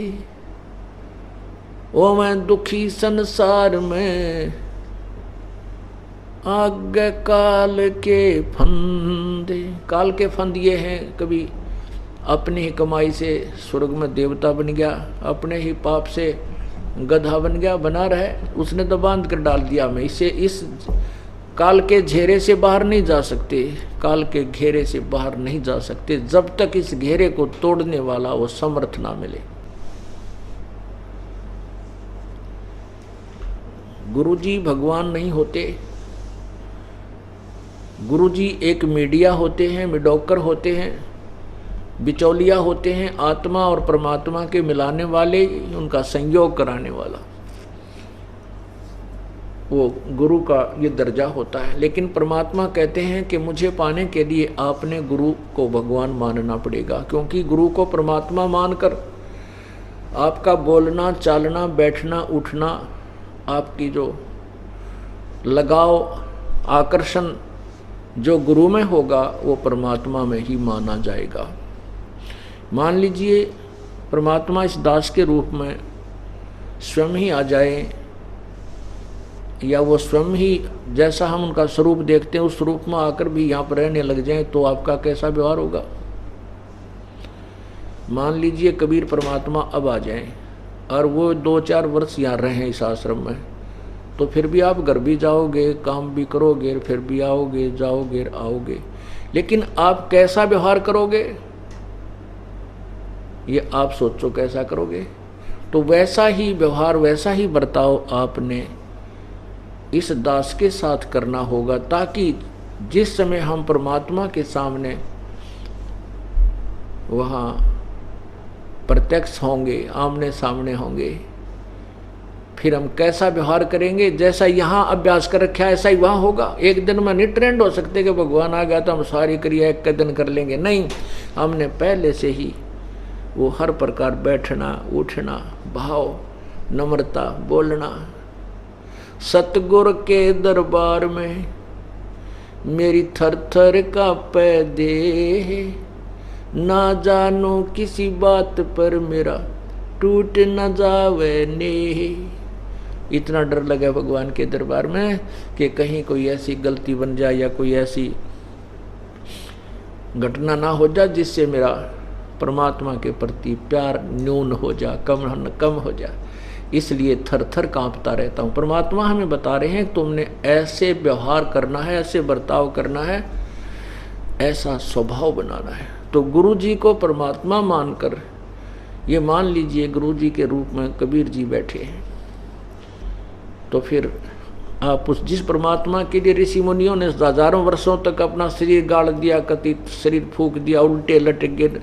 ओ मैं दुखी संसार में, आगे काल के फंदे। काल के फंद ये हैं, कभी अपनी ही कमाई से स्वर्ग में देवता बन गया, अपने ही पाप से गधा बन गया, बना रहे, उसने तो बांध कर डाल दिया हमें। इसे इस काल के घेरे से बाहर नहीं जा सकते, काल के घेरे से बाहर नहीं जा सकते जब तक इस घेरे को तोड़ने वाला वो समर्थ ना मिले। गुरुजी भगवान नहीं होते, गुरुजी एक मीडिया होते हैं, मिडोकर होते हैं, बिचौलिया होते हैं, आत्मा और परमात्मा के मिलाने वाले, उनका संयोग कराने वाला, वो गुरु का ये दर्जा होता है। लेकिन परमात्मा कहते हैं कि मुझे पाने के लिए आपने गुरु को भगवान मानना पड़ेगा, क्योंकि गुरु को परमात्मा मानकर आपका बोलना, चालना, बैठना, उठना, आपकी जो लगाव, आकर्षण जो गुरु में होगा वो परमात्मा में ही माना जाएगा। मान लीजिए परमात्मा इस दास के रूप में स्वयं ही आ जाए, या वो स्वयं ही जैसा हम उनका स्वरूप देखते हैं उस स्वरूप में आकर भी यहाँ पर रहने लग जाएं, तो आपका कैसा व्यवहार होगा। मान लीजिए कबीर परमात्मा अब आ जाएं और वो 2-4 वर्ष यहाँ रहें इस आश्रम में, तो फिर भी आप घर भी जाओगे, काम भी करोगे, फिर भी आओगे, जाओगे, आओगे, लेकिन आप कैसा व्यवहार करोगे ये आप सोचो, कैसा करोगे। तो वैसा ही व्यवहार, वैसा ही बर्ताव आपने इस दास के साथ करना होगा, ताकि जिस समय हम परमात्मा के सामने वहाँ प्रत्यक्ष होंगे, आमने सामने होंगे, फिर हम कैसा व्यवहार करेंगे, जैसा यहाँ अभ्यास कर रखा है ऐसा ही वहाँ होगा। एक दिन में नहीं ट्रेंड हो सकते कि भगवान आ गया तो हम सारी क्रिया एक दिन कर लेंगे, नहीं, हमने पहले से ही वो हर प्रकार बैठना, उठना, भाव, नम्रता, बोलना। सतगुर के दरबार में मेरी थर थर कांपे देह, ना जानो किसी बात पर मेरा टूट न जावे नेह। इतना डर लगा भगवान के दरबार में कि कहीं कोई ऐसी गलती बन जाए या कोई ऐसी घटना ना हो जाए जिससे मेरा परमात्मा के प्रति प्यार न्यून हो जा, कम हो जा, इसलिए थर थर कांपता रहता हूँ। परमात्मा हमें बता रहे हैं तुमने ऐसे व्यवहार करना है, ऐसे बर्ताव करना है, ऐसा स्वभाव बनाना है। तो गुरु जी को परमात्मा मानकर, ये मान लीजिए गुरु जी के रूप में कबीर जी बैठे हैं, तो फिर आप उस जिस परमात्मा के लिए ऋषि मुनियों ने हजारों वर्षों तक अपना शरीर गाड़ दिया, कथित शरीर फूंक दिया, उल्टे लटक गए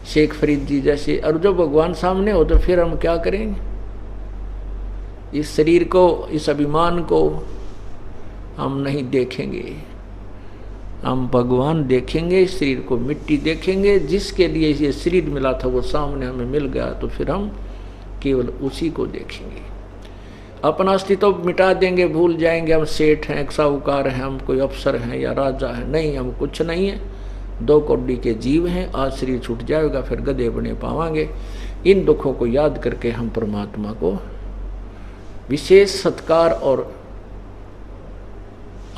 शेख फरीद जी जैसे, और जब भगवान सामने हो तो फिर हम क्या करेंगे। इस शरीर को, इस अभिमान को हम नहीं देखेंगे, हम भगवान देखेंगे। इस शरीर को मिट्टी देखेंगे, जिसके लिए ये शरीर मिला था वो सामने हमें मिल गया, तो फिर हम केवल उसी को देखेंगे। अपना अस्तित्व मिटा देंगे, भूल जाएंगे हम सेठ हैं, साहूकार हैं, हम कोई अफसर हैं या राजा हैं, नहीं, हम कुछ नहीं है, 2 कौड़ी के जीव हैं। आज शरीर छूट जाएगा, फिर गधे बने पावांगे। इन दुखों को याद करके हम परमात्मा को विशेष सत्कार और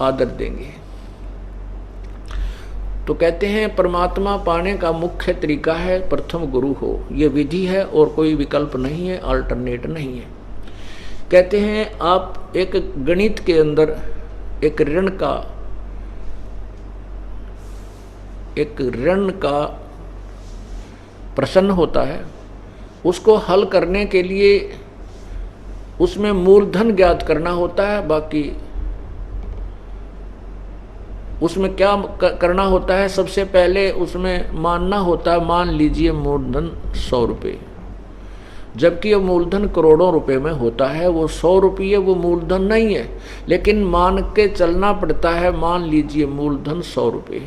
आदर देंगे। तो कहते हैं परमात्मा पाने का मुख्य तरीका है प्रथम गुरु हो, ये विधि है और कोई विकल्प नहीं है, अल्टरनेट नहीं है। कहते हैं आप एक गणित के अंदर एक ऋण का प्रश्न होता है, उसको हल करने के लिए उसमें मूलधन ज्ञात करना होता है। बाकी उसमें क्या करना होता है, सबसे पहले उसमें मानना होता है, मान लीजिए मूलधन 100 रुपये, जबकि वो मूलधन करोड़ों रुपए में होता है। वो 100 रुपये वो मूलधन नहीं है, लेकिन मान के चलना पड़ता है, मान लीजिए मूलधन 100 रुपये,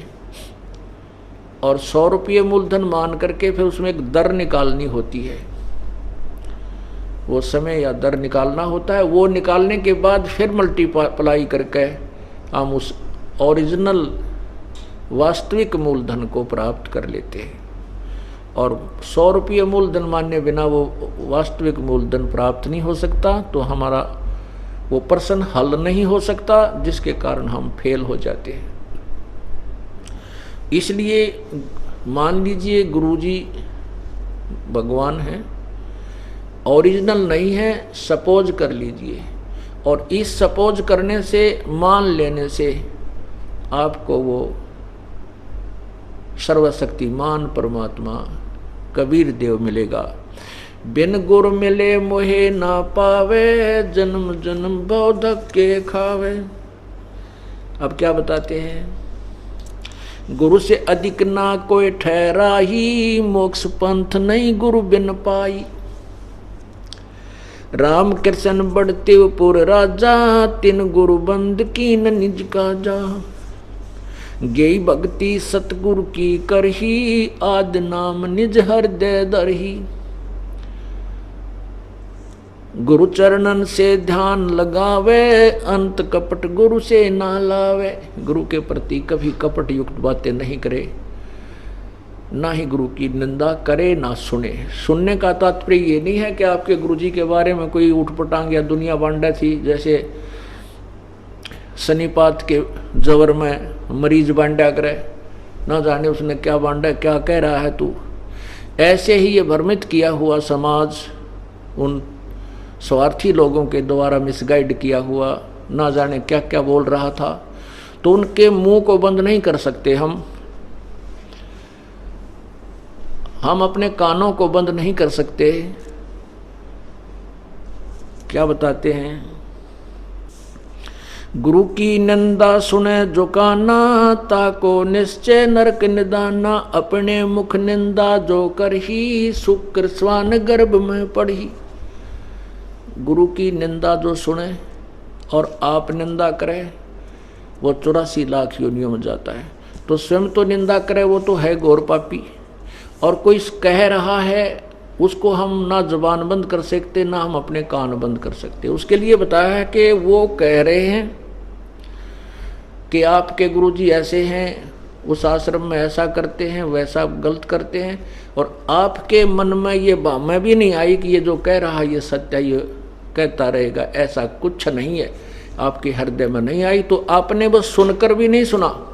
और 100 रुपये मूलधन मान करके फिर उसमें एक दर निकालनी होती है, वो समय या दर निकालना होता है। वो निकालने के बाद फिर मल्टीप्लाई करके हम उस ओरिजिनल वास्तविक मूलधन को प्राप्त कर लेते हैं। और 100 रुपये मूलधन माने बिना वो वास्तविक मूलधन प्राप्त नहीं हो सकता, तो हमारा वो प्रश्न हल नहीं हो सकता, जिसके कारण हम फेल हो जाते हैं। इसलिए मान लीजिए गुरुजी भगवान हैं, ओरिजिनल नहीं है, सपोज कर लीजिए, और इस सपोज करने से, मान लेने से आपको वो सर्वशक्तिमान परमात्मा कबीर देव मिलेगा। बिन गुर मिले मोहे ना पावे, जन्म जन्म भव धक्के खावे। अब क्या बताते हैं, गुरु से अधिक ना कोई ठहरा ही, मोक्ष पंथ नहीं गुरु बिन पाई। राम कृष्ण बढ़ते पुर राजा, तिन गुरु बंद की न निज का जा। गेई भक्ति सतगुरु की करही, आद नाम निज हृदय दरही। गुरु चरणन से ध्यान लगावे, अंत कपट गुरु से ना लावे। गुरु के प्रति कभी कपट युक्त बातें नहीं करे, ना ही गुरु की निंदा करे, ना सुने। सुनने का तात्पर्य ये नहीं है कि आपके गुरुजी के बारे में कोई उठपटांग या दुनिया बांटा थी, जैसे शनिपात के जवर में मरीज बांटा करे, ना जाने उसने क्या बांटा, क्या कह रहा है तू। ऐसे ही ये भ्रमित किया हुआ समाज उन स्वार्थी लोगों के द्वारा मिसगाइड किया हुआ, ना जाने क्या क्या बोल रहा था, तो उनके मुंह को बंद नहीं कर सकते हम अपने कानों को बंद नहीं कर सकते। क्या बताते हैं, गुरु की निंदा सुने जो काना, ताको निश्चय नरक निदाना। अपने मुख निंदा जो करही, शुक्र स्वान गर्भ में पढ़ी। गुरु की निंदा जो सुने और आप निंदा करें, वो 84 लाख योनियों में जाता है। तो स्वयं तो निंदा करे, वो तो है घोर पापी, और कोई कह रहा है उसको हम ना जुबान बंद कर सकते, ना हम अपने कान बंद कर सकते। उसके लिए बताया है कि वो कह रहे हैं कि आपके गुरुजी ऐसे हैं, उस आश्रम में ऐसा करते हैं, वैसा गलत करते हैं, और आपके मन में ये भावना भी नहीं आई कि ये जो कह रहा है ये सत्य, ये कहता रहेगा, ऐसा कुछ नहीं है, आपके हृदय में नहीं आई, तो आपने बस सुनकर भी नहीं सुना।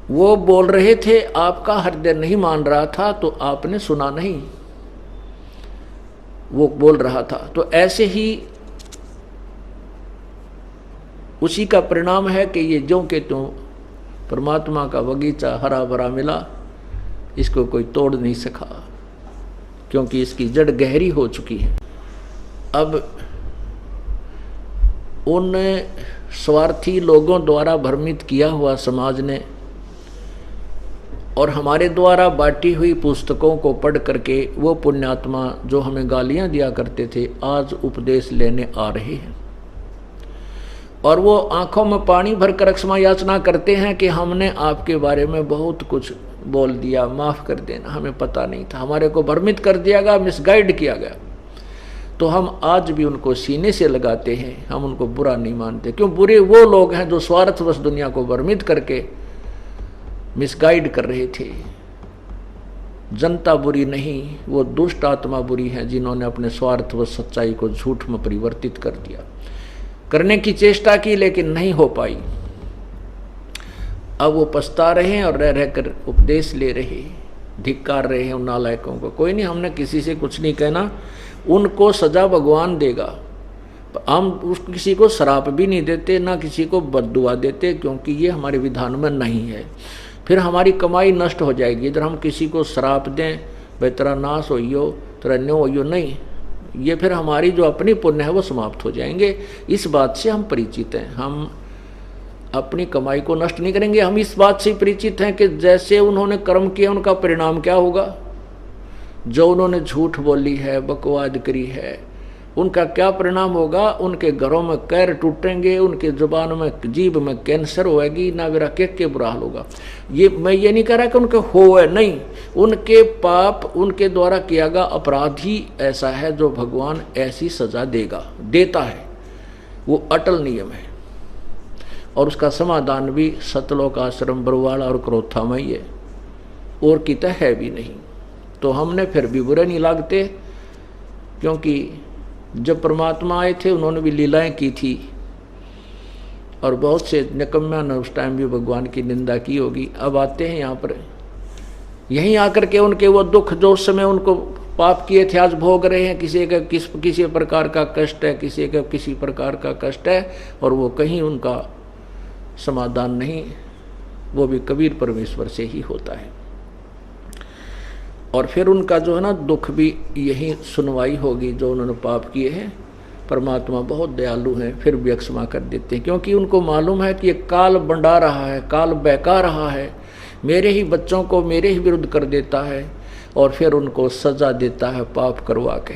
वो बोल रहे थे, आपका हृदय नहीं मान रहा था, तो आपने सुना नहीं, वो बोल रहा था। तो ऐसे ही उसी का परिणाम है कि ये ज्यों के त्यों परमात्मा का बगीचा हरा भरा मिला, इसको कोई तोड़ नहीं सका, क्योंकि इसकी जड़ गहरी हो चुकी है। अब उन स्वार्थी लोगों द्वारा भ्रमित किया हुआ समाज ने और हमारे द्वारा बांटी हुई पुस्तकों को पढ़ करके वो पुण्यात्मा जो हमें गालियां दिया करते थे, आज उपदेश लेने आ रहे हैं, और वो आंखों में पानी भरकर क्षमा याचना करते हैं कि हमने आपके बारे में बहुत कुछ बोल दिया, माफ़ कर देना, हमें पता नहीं था, हमारे को भ्रमित कर दिया गया, मिसगाइड किया गया। तो हम आज भी उनको सीने से लगाते हैं, हम उनको बुरा नहीं मानते। क्यों? बुरे वो लोग हैं जो स्वार्थवश दुनिया को भ्रमित करके मिसगाइड कर रहे थे। जनता बुरी नहीं, वो दुष्ट आत्मा बुरी है, जिन्होंने अपने स्वार्थवश सच्चाई को झूठ में परिवर्तित कर दिया। करने की चेष्टा की लेकिन नहीं हो पाई। अब वो पछता रहे हैं और रह रहकर उपदेश ले रहे, धिक्कार रहे हैं उन नालायकों को। कोई नहीं, हमने किसी से कुछ नहीं कहना, उनको सजा भगवान देगा। हम उस किसी को श्राप भी नहीं देते, ना किसी को बद्दुआ देते, क्योंकि ये हमारे विधान में नहीं है। फिर हमारी कमाई नष्ट हो जाएगी। इधर हम किसी को श्राप दें, भाई तेरा नाश होइयो, तेरा न्यो होइयो, नहीं, ये फिर हमारी जो अपनी पुण्य है वो समाप्त हो जाएंगे। इस बात से हम परिचित हैं, हम अपनी कमाई को नष्ट नहीं करेंगे। हम इस बात से परिचित हैं कि जैसे उन्होंने कर्म किया उनका परिणाम क्या होगा। जो उन्होंने झूठ बोली है, बकवाद करी है, उनका क्या परिणाम होगा। उनके घरों में कैर टूटेंगे, उनके जुबान में, जीभ में कैंसर होएगी, ना मेरा के बुरा हाल होगा। ये मैं ये नहीं कह रहा कि उनके हो है, नहीं, उनके पाप, उनके द्वारा किया गया अपराध ही ऐसा है जो भगवान ऐसी सजा देगा, देता है। वो अटल नियम है, और उसका समाधान भी सतलोक आश्रम बरवाड़ा और क्रोथा में ही है, और किता है भी नहीं। तो हमने फिर भी बुरे नहीं लागते, क्योंकि जब परमात्मा आए थे उन्होंने भी लीलाएं की थी, और बहुत से निकम्मों ने उस टाइम भी भगवान की निंदा की होगी। अब आते हैं यहाँ पर, यहीं आकर के उनके वो दुख जो उस समय उनको पाप किए थे आज भोग रहे हैं। किसी का किसी प्रकार का कष्ट है, किसी का किसी प्रकार का कष्ट है, और वो कहीं उनका समाधान नहीं, वो भी कबीर परमेश्वर से ही होता है। और फिर उनका जो है ना दुख भी यही सुनवाई होगी, जो उन्होंने पाप किए हैं। परमात्मा बहुत दयालु हैं, फिर भी क्षमा कर देते हैं, क्योंकि उनको मालूम है कि ये काल बंडा रहा है, काल बहका रहा है, मेरे ही बच्चों को मेरे ही विरुद्ध कर देता है, और फिर उनको सजा देता है पाप करवा के।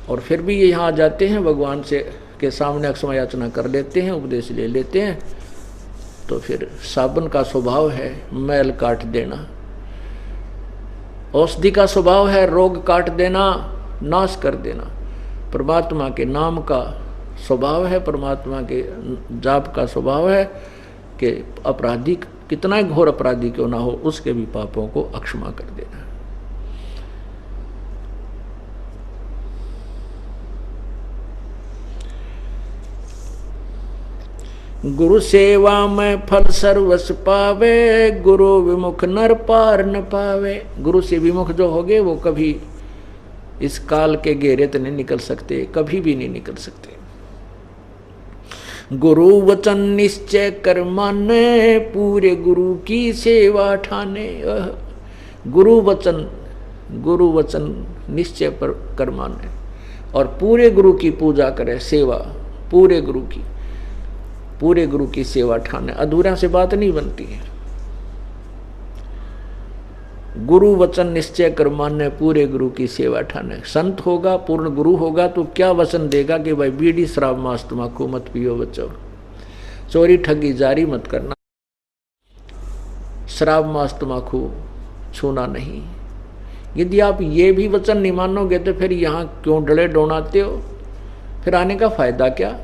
और फिर भी ये यहाँ आ जाते हैं, भगवान से के सामने क्षमा याचना कर लेते हैं, उपदेश ले लेते हैं। तो फिर साबन का स्वभाव है मैल काट देना, औषधि का स्वभाव है रोग काट देना, नाश कर देना। परमात्मा के नाम का स्वभाव है, परमात्मा के जाप का स्वभाव है कि अपराधी कितना ही घोर अपराधी क्यों ना हो, उसके भी पापों को अक्षमा कर देना। गुरु सेवा में फल सर्वस पावे, गुरु विमुख नर पार न पावे। गुरु से विमुख जो हो गए वो कभी इस काल के घेरे तो नहीं निकल सकते, कभी भी नहीं निकल सकते। गुरु वचन निश्चय कर माने, पूरे गुरु की सेवा ठाने। गुरु वचन निश्चय पर कर माने, और पूरे गुरु की पूजा करे, सेवा पूरे गुरु की सेवा ठाने। अधूरा से बात नहीं बनती है। गुरु वचन निश्चय कर माने, पूरे गुरु की सेवा ठाने। संत होगा, पूर्ण गुरु होगा तो क्या वचन देगा कि भाई बीड़ी शराब मांस तम्बाकू मत पियो बच्चों, चोरी ठगी जारी मत करना, शराब मांस तम्बाकू छूना नहीं। यदि आप ये भी वचन नहीं मानोगे तो फिर यहाँ क्यों डले डोनाते हो, फिर आने का फायदा क्या।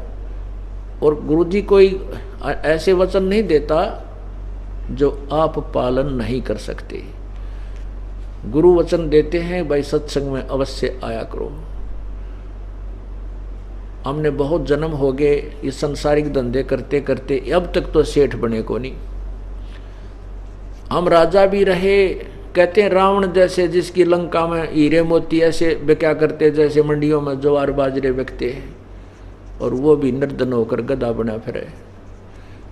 और गुरुजी कोई ऐसे वचन नहीं देता जो आप पालन नहीं कर सकते। गुरु वचन देते हैं भाई सत्संग में अवश्य आया करो। हमने बहुत जन्म हो गए ये संसारिक धंधे करते करते, अब तक तो सेठ बने को नहीं। हम राजा भी रहे, कहते हैं रावण जैसे जिसकी लंका में हीरे मोती ऐसे बिका करते जैसे मंडियों में ज्वार बाजरे बिकते हैं, और वो भी निर्धन होकर गधा बना फिरे।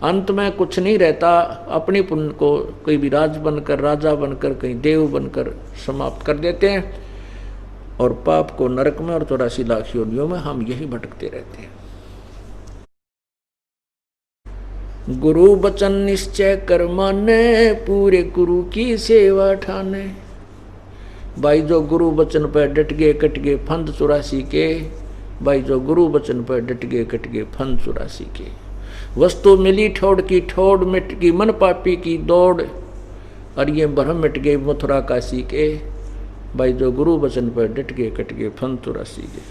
अंत में कुछ नहीं रहता, अपनी पुण्य को कोई भी राजा बनकर कहीं देव बनकर समाप्त कर देते हैं, और पाप को नरक में और 84 लाख योनियों में हम यही भटकते रहते हैं। गुरु वचन निश्चय कर माने, पूरे गुरु की सेवा ठाने। भाई जो गुरु वचन पर डट गए कट गए फंद 84 के, भाई जो गुरु वचन पर डट गए कट गए फंद 84 के। वस्तु मिली ठोड़ की ठोड़, मिट गई मन पापी की दौड़, और ये भ्रम मिट गए मथुरा काशी के। भाई जो गुरु वचन पर डट गए कट गए फंद 84 के।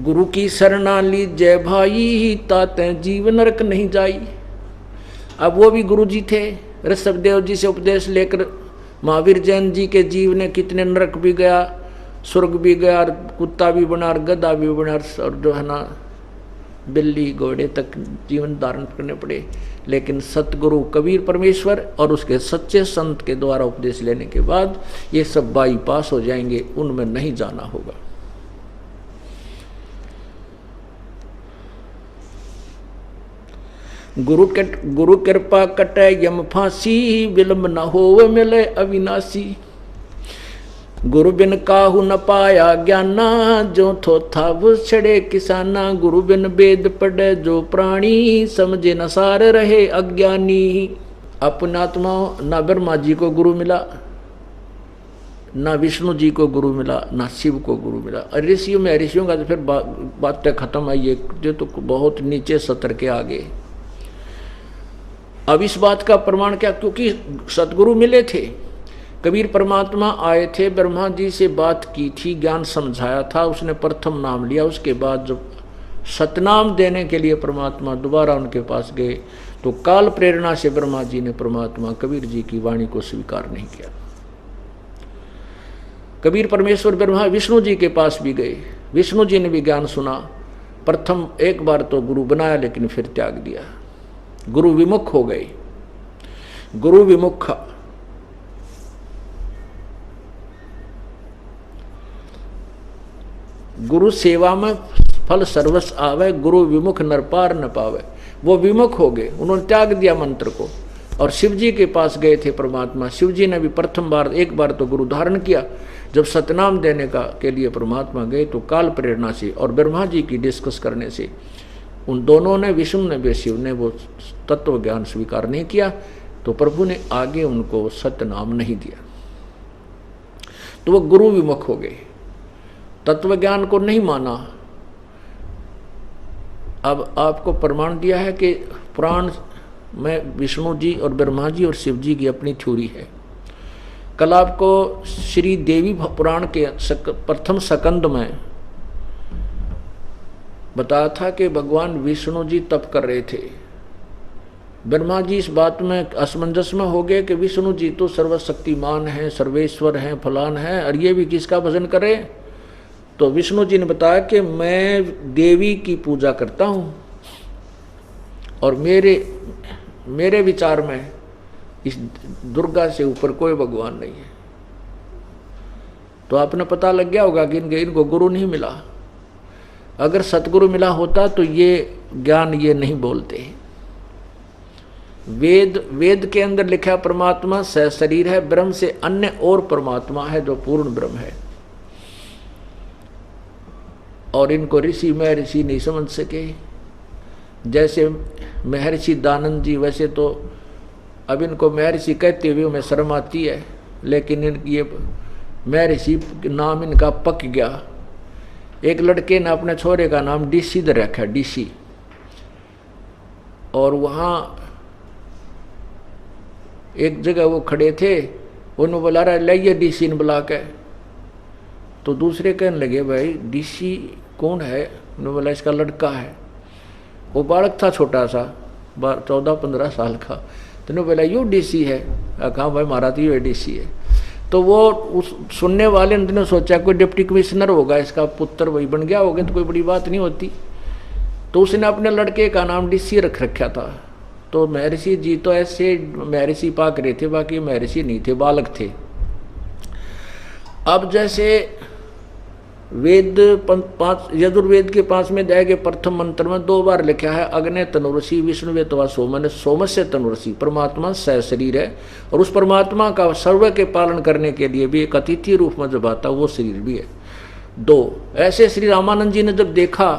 गुरु की शरणा ली जय भाई, ताते जीव नरक नहीं जाई। अब वो भी गुरु जी थे, ऋषभदेव जी से उपदेश लेकर महावीर जैन जी के जीव ने कितने नरक भी गया, स्वर्ग भी गया, और कुत्ता भी बना, और गधा भी बना, और जो है ना बिल्ली घोड़े तक जीवन धारण करने पड़े। लेकिन सतगुरु कबीर परमेश्वर और उसके सच्चे संत के द्वारा उपदेश लेने के बाद ये सब बाईपास हो जाएंगे, उनमें नहीं जाना होगा। गुरु कृपा कटे यम फांसी, विलंब न हो मिले अविनाशी। गुरु बिन काहू न पाया ज्ञाना, जो थो था वो छड़े किसाना। गुरु बिन वेद पढ़े जो प्राणी, समझे न सार रहे अज्ञानी। अपने आत्मा न ब्रह्मा जी को गुरु मिला, ना विष्णु जी को गुरु मिला, ना शिव को गुरु मिला। ऋषियों में ऋषियों का तो फिर बातें खत्म है, ये तो बहुत नीचे सतर के आगे। अब इस बात का प्रमाण क्या, क्योंकि सतगुरु मिले थे, कबीर परमात्मा आए थे, ब्रह्मा जी से बात की थी, ज्ञान समझाया था, उसने प्रथम नाम लिया। उसके बाद जब सतनाम देने के लिए परमात्मा दोबारा उनके पास गए तो काल प्रेरणा से ब्रह्मा जी ने परमात्मा कबीर जी की वाणी को स्वीकार नहीं किया। कबीर परमेश्वर ब्रह्मा विष्णु जी के पास भी गए, विष्णु जी ने भी ज्ञान सुना। प्रथम एक बार तो गुरु बनाया, लेकिन फिर त्याग दिया, गुरु विमुख हो गए। गुरु विमुख गुरु सेवा में फल सर्वस आवे, गुरु विमुख नर पार न पावे। वो विमुख हो गए, उन्होंने त्याग दिया मंत्र को और शिव जी के पास गए थे परमात्मा। शिव जी ने भी प्रथम बार एक बार तो गुरु धारण किया। जब सतनाम देने का के लिए परमात्मा गए तो काल प्रेरणा से और ब्रह्मा जी की डिस्कस करने से उन दोनों ने, विष्णु ने भी शिव ने, वो तत्व ज्ञान स्वीकार नहीं किया। तो प्रभु ने आगे उनको सतनाम नहीं दिया, तो वो गुरु विमुख हो गए, तत्व ज्ञान को नहीं माना। अब आपको प्रमाण दिया है कि पुराण में विष्णु जी और ब्रह्मा जी और शिव जी की अपनी थ्योरी है। कल आपको श्री देवी पुराण के प्रथम स्कंद में बताया था कि भगवान विष्णु जी तप कर रहे थे। ब्रह्मा जी इस बात में असमंजस में हो गए कि विष्णु जी तो सर्वशक्तिमान हैं, सर्वेश्वर हैं, फलान हैं, और ये भी किसका भजन करें। तो विष्णु जी ने बताया कि मैं देवी की पूजा करता हूँ और मेरे विचार में इस दुर्गा से ऊपर कोई भगवान नहीं है। तो आपने पता लग गया होगा कि इनको गुरु नहीं मिला। अगर सतगुरु मिला होता तो ये ज्ञान ये नहीं बोलते। वेद के अंदर लिखा परमात्मा सशरीर है, ब्रह्म से अन्य और परमात्मा है जो पूर्ण ब्रह्म है। और इनको ऋषि महर्षि नहीं समझ सके। जैसे महर्षि दानंद जी, वैसे तो अब इनको महर्षि कहते हुए हमें शर्म आती है, लेकिन ये महर्षि नाम इनका पक गया। एक लड़के ने अपने छोरे का नाम डीसी दे रखा, डीसी। और वहाँ एक जगह वो खड़े थे, उन्होंने बुला रहा लाइए डीसी ने बुला के। तो दूसरे कहने लगे भाई डीसी कौन है? उन्होंने बोला इसका लड़का है। वो बालक था छोटा सा, 14-15 साल का। तो उन्होंने बोला यू डीसी है? कहा भाई मारा तो ये डीसी है। तो वो उस सुनने वाले ने सोचा कोई डिप्टी कमिश्नर होगा, इसका पुत्र वही बन गया होगा, तो कोई बड़ी बात नहीं होती। तो उसने अपने लड़के का नाम डीसी रख रखा था। तो महर्षि जी तो ऐसे महर्षि पाक रहे थे, बाकी महर्षि नहीं थे, बालक थे। अब जैसे वेद यजुर्वेद के 5वें अध्याय के प्रथम मंत्र में 2 बार लिखा है अग्नि तनुरसी विष्णु वेतवा सोमन, सोमस्य तनुरसी। परमात्मा सशरीर है और उस परमात्मा का सर्व के पालन करने के लिए भी एक अतिथि रूप में जब आता वो शरीर भी है। 2 ऐसे श्री रामानंद जी ने जब देखा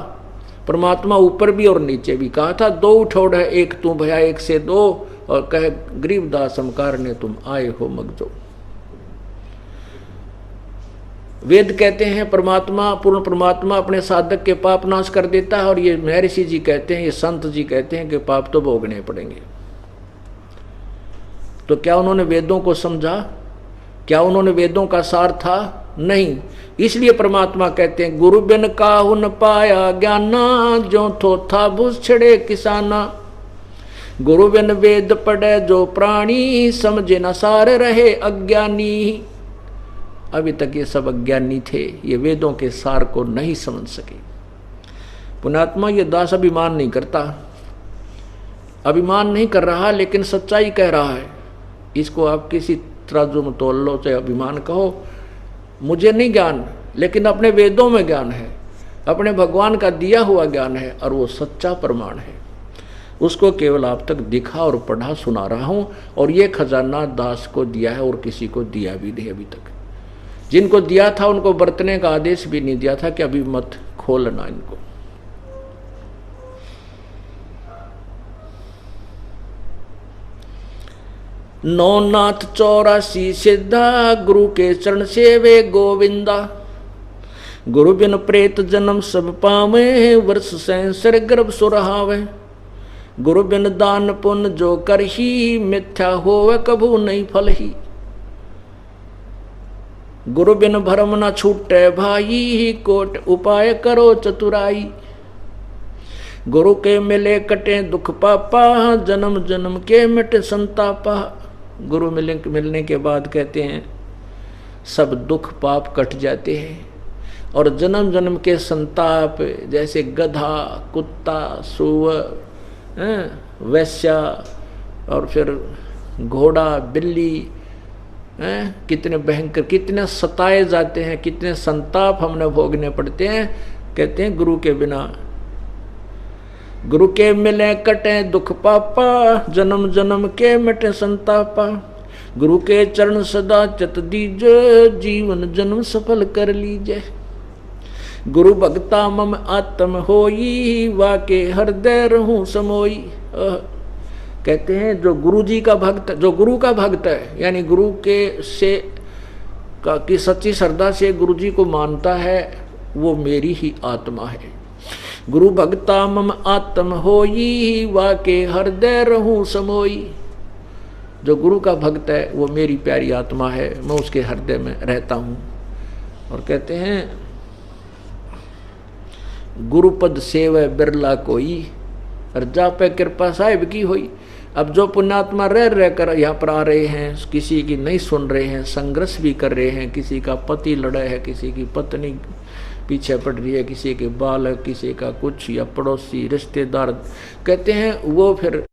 परमात्मा ऊपर भी और नीचे भी, कहा था 2 उठौड़ है एक तू भया एक से 2, और कहे गरीबदास समकार ने तुम आए हो मगजो। वेद कहते हैं परमात्मा, पूर्ण परमात्मा अपने साधक के पाप नाश कर देता है, और ये महर्षि जी कहते हैं, ये संत जी कहते हैं कि पाप तो भोगने पड़ेंगे। तो क्या उन्होंने वेदों को समझा? क्या उन्होंने वेदों का सार था? नहीं। इसलिए परमात्मा कहते हैं गुरु बिन काहु न पाया ज्ञाना, जो थो था भूस छड़े किसाना। गुरु बिन वेद पढ़े जो प्राणी, समझे न सार रहे अज्ञानी। अभी तक ये सब अज्ञानी थे, ये वेदों के सार को नहीं समझ सके। पुण्यात्मा ये दास अभिमान नहीं करता, अभिमान नहीं कर रहा, लेकिन सच्चाई कह रहा है। इसको आप किसी तराजू में तोल लो, चाहे अभिमान कहो। मुझे नहीं ज्ञान, लेकिन अपने वेदों में ज्ञान है, अपने भगवान का दिया हुआ ज्ञान है, और वो सच्चा प्रमाण है। उसको केवल आप तक दिखा और पढ़ा सुना रहा हूँ, और ये खजाना दास को दिया है और किसी को दिया भी नहीं अभी तक। जिनको दिया था उनको बरतने का आदेश भी नहीं दिया था कि अभी मत खोलना इनको। नौनाथ 84 सिद्धा, गुरु के चरण सेवे गोविंदा। गुरु बिन प्रेत जन्म सब पावे, वर्ष सहस्र गर्भ सुरहावे। गुरु बिन दान पुण्य जो करही, मिथ्या होवे कभू नहीं फलही। गुरु बिन भरम न छूटे भाई, कोट उपाय करो चतुराई। गुरु के मिले कटे दुख पापा, जन्म जन्म के मिटे संतापा। गुरु मिलने के बाद कहते हैं सब दुख पाप कट जाते हैं, और जन्म जन्म के संताप जैसे गधा, कुत्ता, सूअर, वैश्या और फिर घोड़ा, बिल्ली, कितने भयंकर, कितने सताए जाते हैं, कितने संताप हमने भोगने पड़ते हैं। कहते हैं गुरु के बिना, गुरु के मिले कटे दुख पापा, जन्म जन्म के मिटे संतापा। गुरु के चरण सदा चित दीजे, जीवन जन्म सफल कर लीजे। गुरु भक्ता मम आत्म होई, वाके हृदय रहूं समोई। कहते हैं जो गुरु जी का भक्त, जो गुरु का भक्त है, यानी गुरु के से की सच्ची श्रद्धा से गुरु जी को मानता है, वो मेरी ही आत्मा है। गुरु भक्ता मम आत्म होई, वाके हृदय रहूं समोई। जो गुरु का भक्त है वो मेरी प्यारी आत्मा है, मैं उसके हृदय में रहता हूँ। और कहते हैं गुरुपद सेवै बिरला कोई, और जा पे कृपा साहिब की हुई। अब जो पुण्यात्मा रह कर यहाँ पर आ रहे हैं, किसी की नहीं सुन रहे हैं, संघर्ष भी कर रहे हैं, किसी का पति लड़ा है, किसी की पत्नी पीछे पड़ रही है, किसी के बालक, किसी का कुछ, या पड़ोसी रिश्तेदार, कहते हैं वो फिर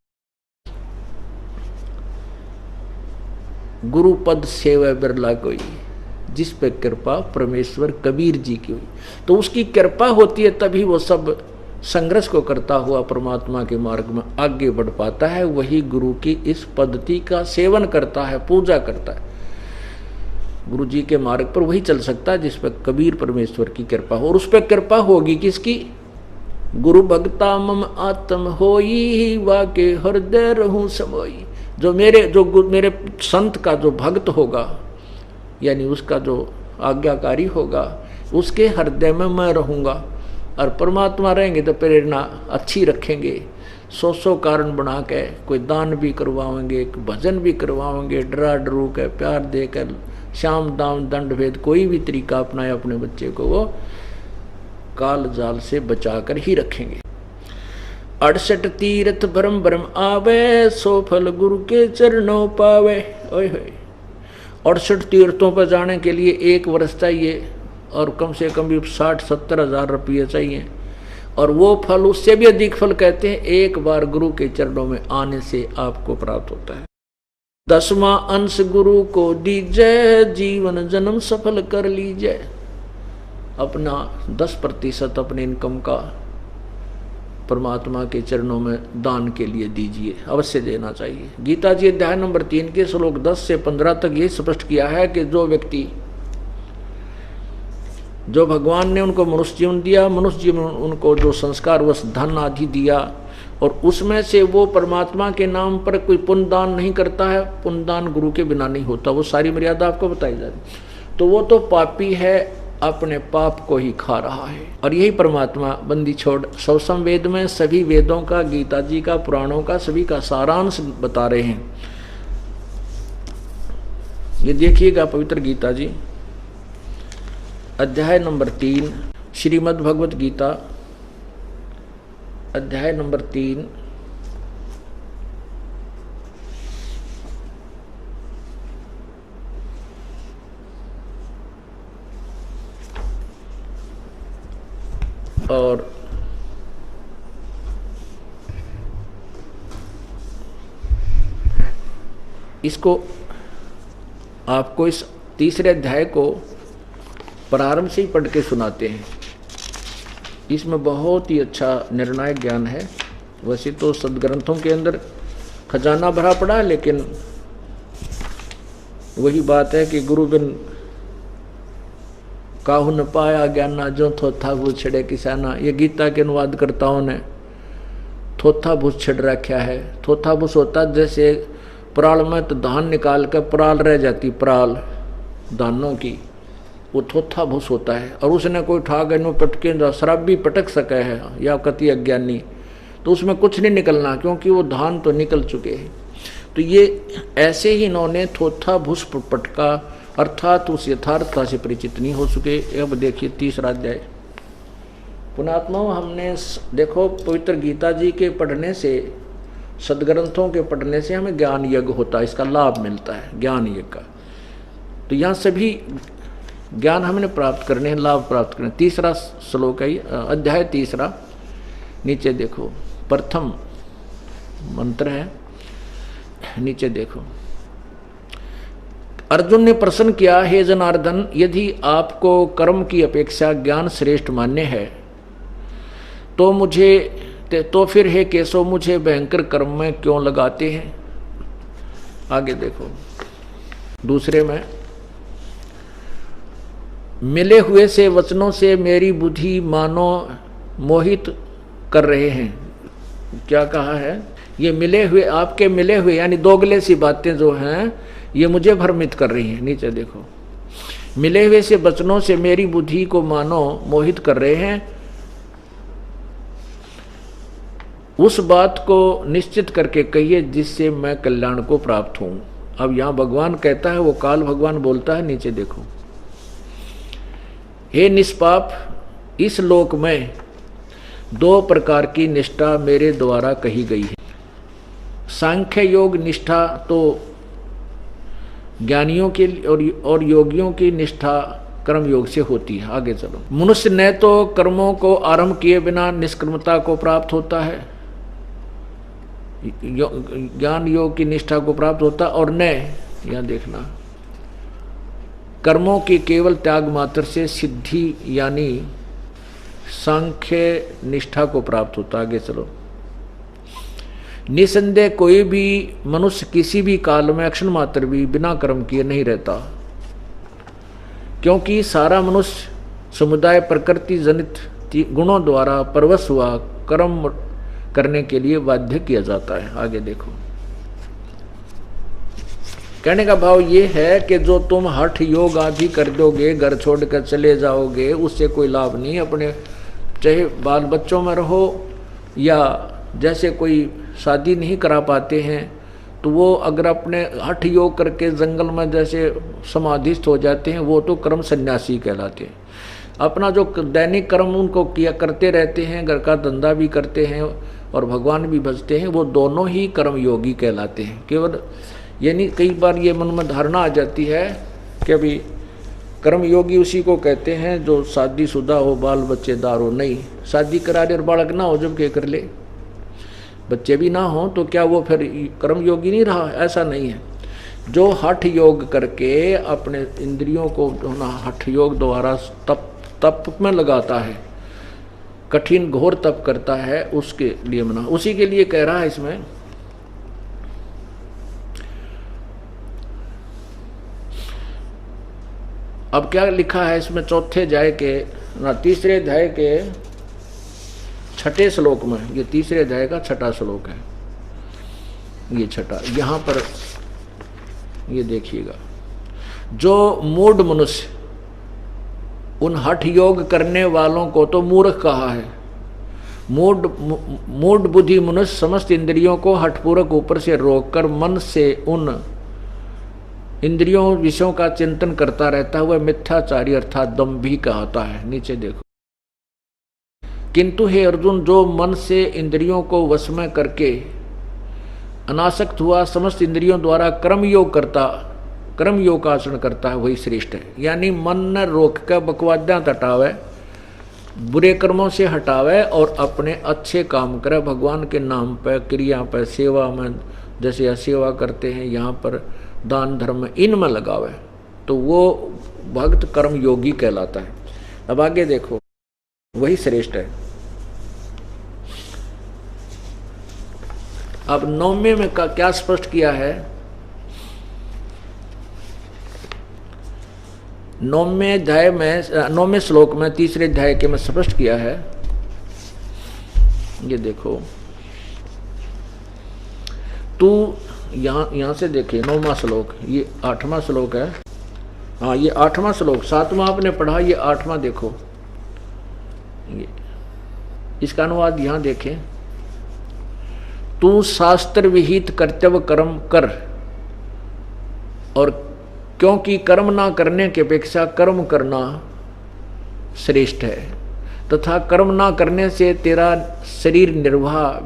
गुरुपद सेवा बिरला कोई, जिस पे कृपा परमेश्वर कबीर जी की हुई। तो उसकी कृपा होती है तभी वो सब संघर्ष को करता हुआ परमात्मा के मार्ग में आगे बढ़ पाता है। वही गुरु की इस पद्धति का सेवन करता है, पूजा करता है। गुरु जी के मार्ग पर वही चल सकता है जिस पर कबीर परमेश्वर की कृपा हो। और उस पर कृपा होगी किसकी? गुरु भक्ता मम आत्म होई, वाके हृदय रहूं समोई। जो मेरे संत का जो भक्त होगा, यानी उसका जो आज्ञाकारी होगा, उसके हृदय में मैं रहूँगा। और परमात्मा रहेंगे तो प्रेरणा अच्छी रखेंगे, सौ कारण बना के कोई दान भी करवाएंगे, भजन भी करवाएंगे, डरा डरू के प्यार देकर, शाम दाम दंड भेद कोई भी तरीका अपनाए, अपने बच्चे को वो काल जाल से बचाकर ही रखेंगे। 68 तीर्थ भरम भरम आवे, सो फल गुरु के चरणों पावे। ओए होए, 68 तीर्थों पर जाने के लिए 1 वर्ष चाहिए, और कम से कम भी 60-70 हज़ार रुपये चाहिए। और वो फल, उससे भी अधिक फल कहते हैं, एक बार गुरु के चरणों में आने से आपको प्राप्त होता है। 10वां अंश गुरु को दीजिए, जीवन जन्म सफल कर लीजिए। अपना 10% अपने इनकम का परमात्मा के चरणों में दान के लिए दीजिए, अवश्य देना चाहिए। गीता जी अध्याय नंबर 3 के श्लोक 10 से 15 तक ये स्पष्ट किया है कि जो भगवान ने उनको मनुष्य जीवन दिया, मनुष्य जीवन उनको जो संस्कार वश धन आदि दिया, और उसमें से वो परमात्मा के नाम पर कोई पुण्य दान नहीं करता है। पुण्य दान गुरु के बिना नहीं होता, वो सारी मर्यादा आपको बताई जा रही, तो वो तो पापी है, अपने पाप को ही खा रहा है। और यही परमात्मा बंदी छोड़ सवसम वेद में सभी वेदों का, गीता जी का, पुराणों का, सभी का सारांश बता रहे हैं। ये देखिएगा पवित्र गीता जी अध्याय नंबर 3, श्रीमद् भगवत गीता अध्याय नंबर 3 और इसको आपको इस तीसरे अध्याय को प्रारंभ से ही पढ़ के सुनाते हैं। इसमें बहुत ही अच्छा निर्णायक ज्ञान है। वैसे तो सदग्रंथों के अंदर खजाना भरा पड़ा है, लेकिन वही बात है कि गुरु बिन काहू न पाया ज्ञाना, जो थोथा भूस छड़े किसाना। ये गीता के अनुवादकर्ताओं ने थोथा भूस छड़ रखा है। थोथा भूस होता जैसे पराल में तो धान निकाल कर पराल रह जाती, पराल धानों की, वो थोथा भूस होता है। और उसने कोई ठाक नो पटके शराब भी पटक सका है, या कति अज्ञानी, तो उसमें कुछ नहीं निकलना, क्योंकि वो धान तो निकल चुके हैं। तो ये ऐसे ही इन्होंने थोथा भूस पटका अर्थात उस यथार्थता से परिचित नहीं हो सके। अब देखिए तीसरा अध्याय। पुण्यात्माओं, हमने देखो पवित्र गीता जी के पढ़ने से, सदग्रंथों के पढ़ने से हमें ज्ञान यज्ञ होता है, इसका लाभ मिलता है ज्ञान यज्ञ का। तो यहाँ सभी ज्ञान हमने प्राप्त करने हैं, लाभ प्राप्त करने। तीसरा श्लोक है, अध्याय तीसरा, नीचे देखो, प्रथम मंत्र है, नीचे देखो। अर्जुन ने प्रश्न किया, हे जनार्दन, यदि आपको कर्म की अपेक्षा ज्ञान श्रेष्ठ मान्य है तो फिर हे केशव, मुझे भयंकर कर्म में क्यों लगाते हैं? आगे देखो, दूसरे में, मिले हुए से वचनों से मेरी बुद्धि मानो मोहित कर रहे हैं। क्या कहा है? ये मिले हुए, आपके मिले हुए यानी दोगले सी बातें जो हैं ये मुझे भ्रमित कर रही हैं। नीचे देखो, मिले हुए से वचनों से मेरी बुद्धि को मानो मोहित कर रहे हैं, उस बात को निश्चित करके कहिए जिससे मैं कल्याण को प्राप्त हूं। अब यहां भगवान कहता है, वो काल भगवान बोलता है, नीचे देखो, हे निष्पाप, इस लोक में 2 प्रकार की निष्ठा मेरे द्वारा कही गई है। सांख्य योग निष्ठा तो ज्ञानियों के और योगियों की निष्ठा कर्म योग से होती है। आगे चलो, मनुष्य न तो कर्मों को आरंभ किए बिना निष्कर्मता को प्राप्त होता है, ज्ञान योग की निष्ठा को प्राप्त होता, और न, यहां देखना, कर्मों की केवल त्याग मात्र से सिद्धि यानी सांख्य निष्ठा को प्राप्त होता। आगे चलो, निसंदेह कोई भी मनुष्य किसी भी काल में अक्षण मात्र भी बिना कर्म किए नहीं रहता, क्योंकि सारा मनुष्य समुदाय प्रकृति जनित गुणों द्वारा परवश हुआ कर्म करने के लिए बाध्य किया जाता है। आगे देखो, कहने का भाव ये है कि जो तुम हठ योग आदि कर दोगे, घर छोड़कर चले जाओगे, उससे कोई लाभ नहीं। अपने चाहे बाल बच्चों में रहो या जैसे कोई शादी नहीं करा पाते हैं तो वो अगर अपने हठ योग करके जंगल में जैसे समाधिस्थ हो जाते हैं, वो तो कर्म सन्यासी कहलाते हैं। अपना जो दैनिक कर्म उनको किया करते रहते हैं, घर का धंधा भी करते हैं और भगवान भी भजते हैं, वो दोनों ही कर्म योगी कहलाते हैं। केवल यानी कई बार ये मन में धारणा आ जाती है कि अभी कर्म योगी उसी को कहते हैं जो शादीशुदा हो, बाल बच्चेदार हो। नहीं, शादी करा ले और बालक ना हो जब के कर ले, बच्चे भी ना हो तो क्या वो फिर कर्म योगी नहीं रहा? ऐसा नहीं है। जो हठ योग करके अपने इंद्रियों को हठ योग द्वारा तप में लगाता है, कठिन घोर तप करता है, उसके लिए मना, उसी के लिए कह रहा है इसमें। अब क्या लिखा है इसमें चौथे अध्याय के तीसरे अध्याय के 6ठे श्लोक में, ये तीसरे अध्याय का 6ठा श्लोक है, ये 6ठा। यहां पर ये देखिएगा, जो मूढ़ मनुष्य, उन हठ योग करने वालों को तो मूर्ख कहा है। मूढ़ बुद्धि मनुष्य समस्त इंद्रियों को हठपूर्वक ऊपर से रोककर मन से उन इंद्रियों विषयों का चिंतन करता रहता हुआ मिथ्याचारी अर्थात दंभी कहता है। नीचे देखो, किंतु हे अर्जुन, जो मन से इंद्रियों को वश में करके अनासक्त हुआ समस्त इंद्रियों द्वारा कर्म योग का आचरण करता है, वही श्रेष्ठ है। यानी मन न रोक कर बकवाद्यां हटावे, बुरे कर्मों से हटावे और अपने अच्छे काम करे, भगवान के नाम पर, क्रिया पर, सेवा में, जैसे सेवा करते हैं यहाँ पर, दान धर्म इनमें लगावे, तो वो भक्त कर्म योगी कहलाता है। अब आगे देखो, वही श्रेष्ठ है। अब 9वें में का क्या स्पष्ट किया है? 9वें अध्याय में, 9वें श्लोक में तीसरे अध्याय के में स्पष्ट किया है। ये देखो, तू यहाँ से देखिए 9वां श्लोक, ये 8वां श्लोक है। हाँ, ये 8वां श्लोक, 7वां आपने पढ़ा, ये 8वां देखो, ये इसका अनुवाद यहाँ देखें। तू शास्त्र विहित कर्तव्य कर्म कर और क्योंकि कर्म ना करने की अपेक्षा कर्म करना श्रेष्ठ है, तथा कर्म ना करने से तेरा शरीर निर्वाह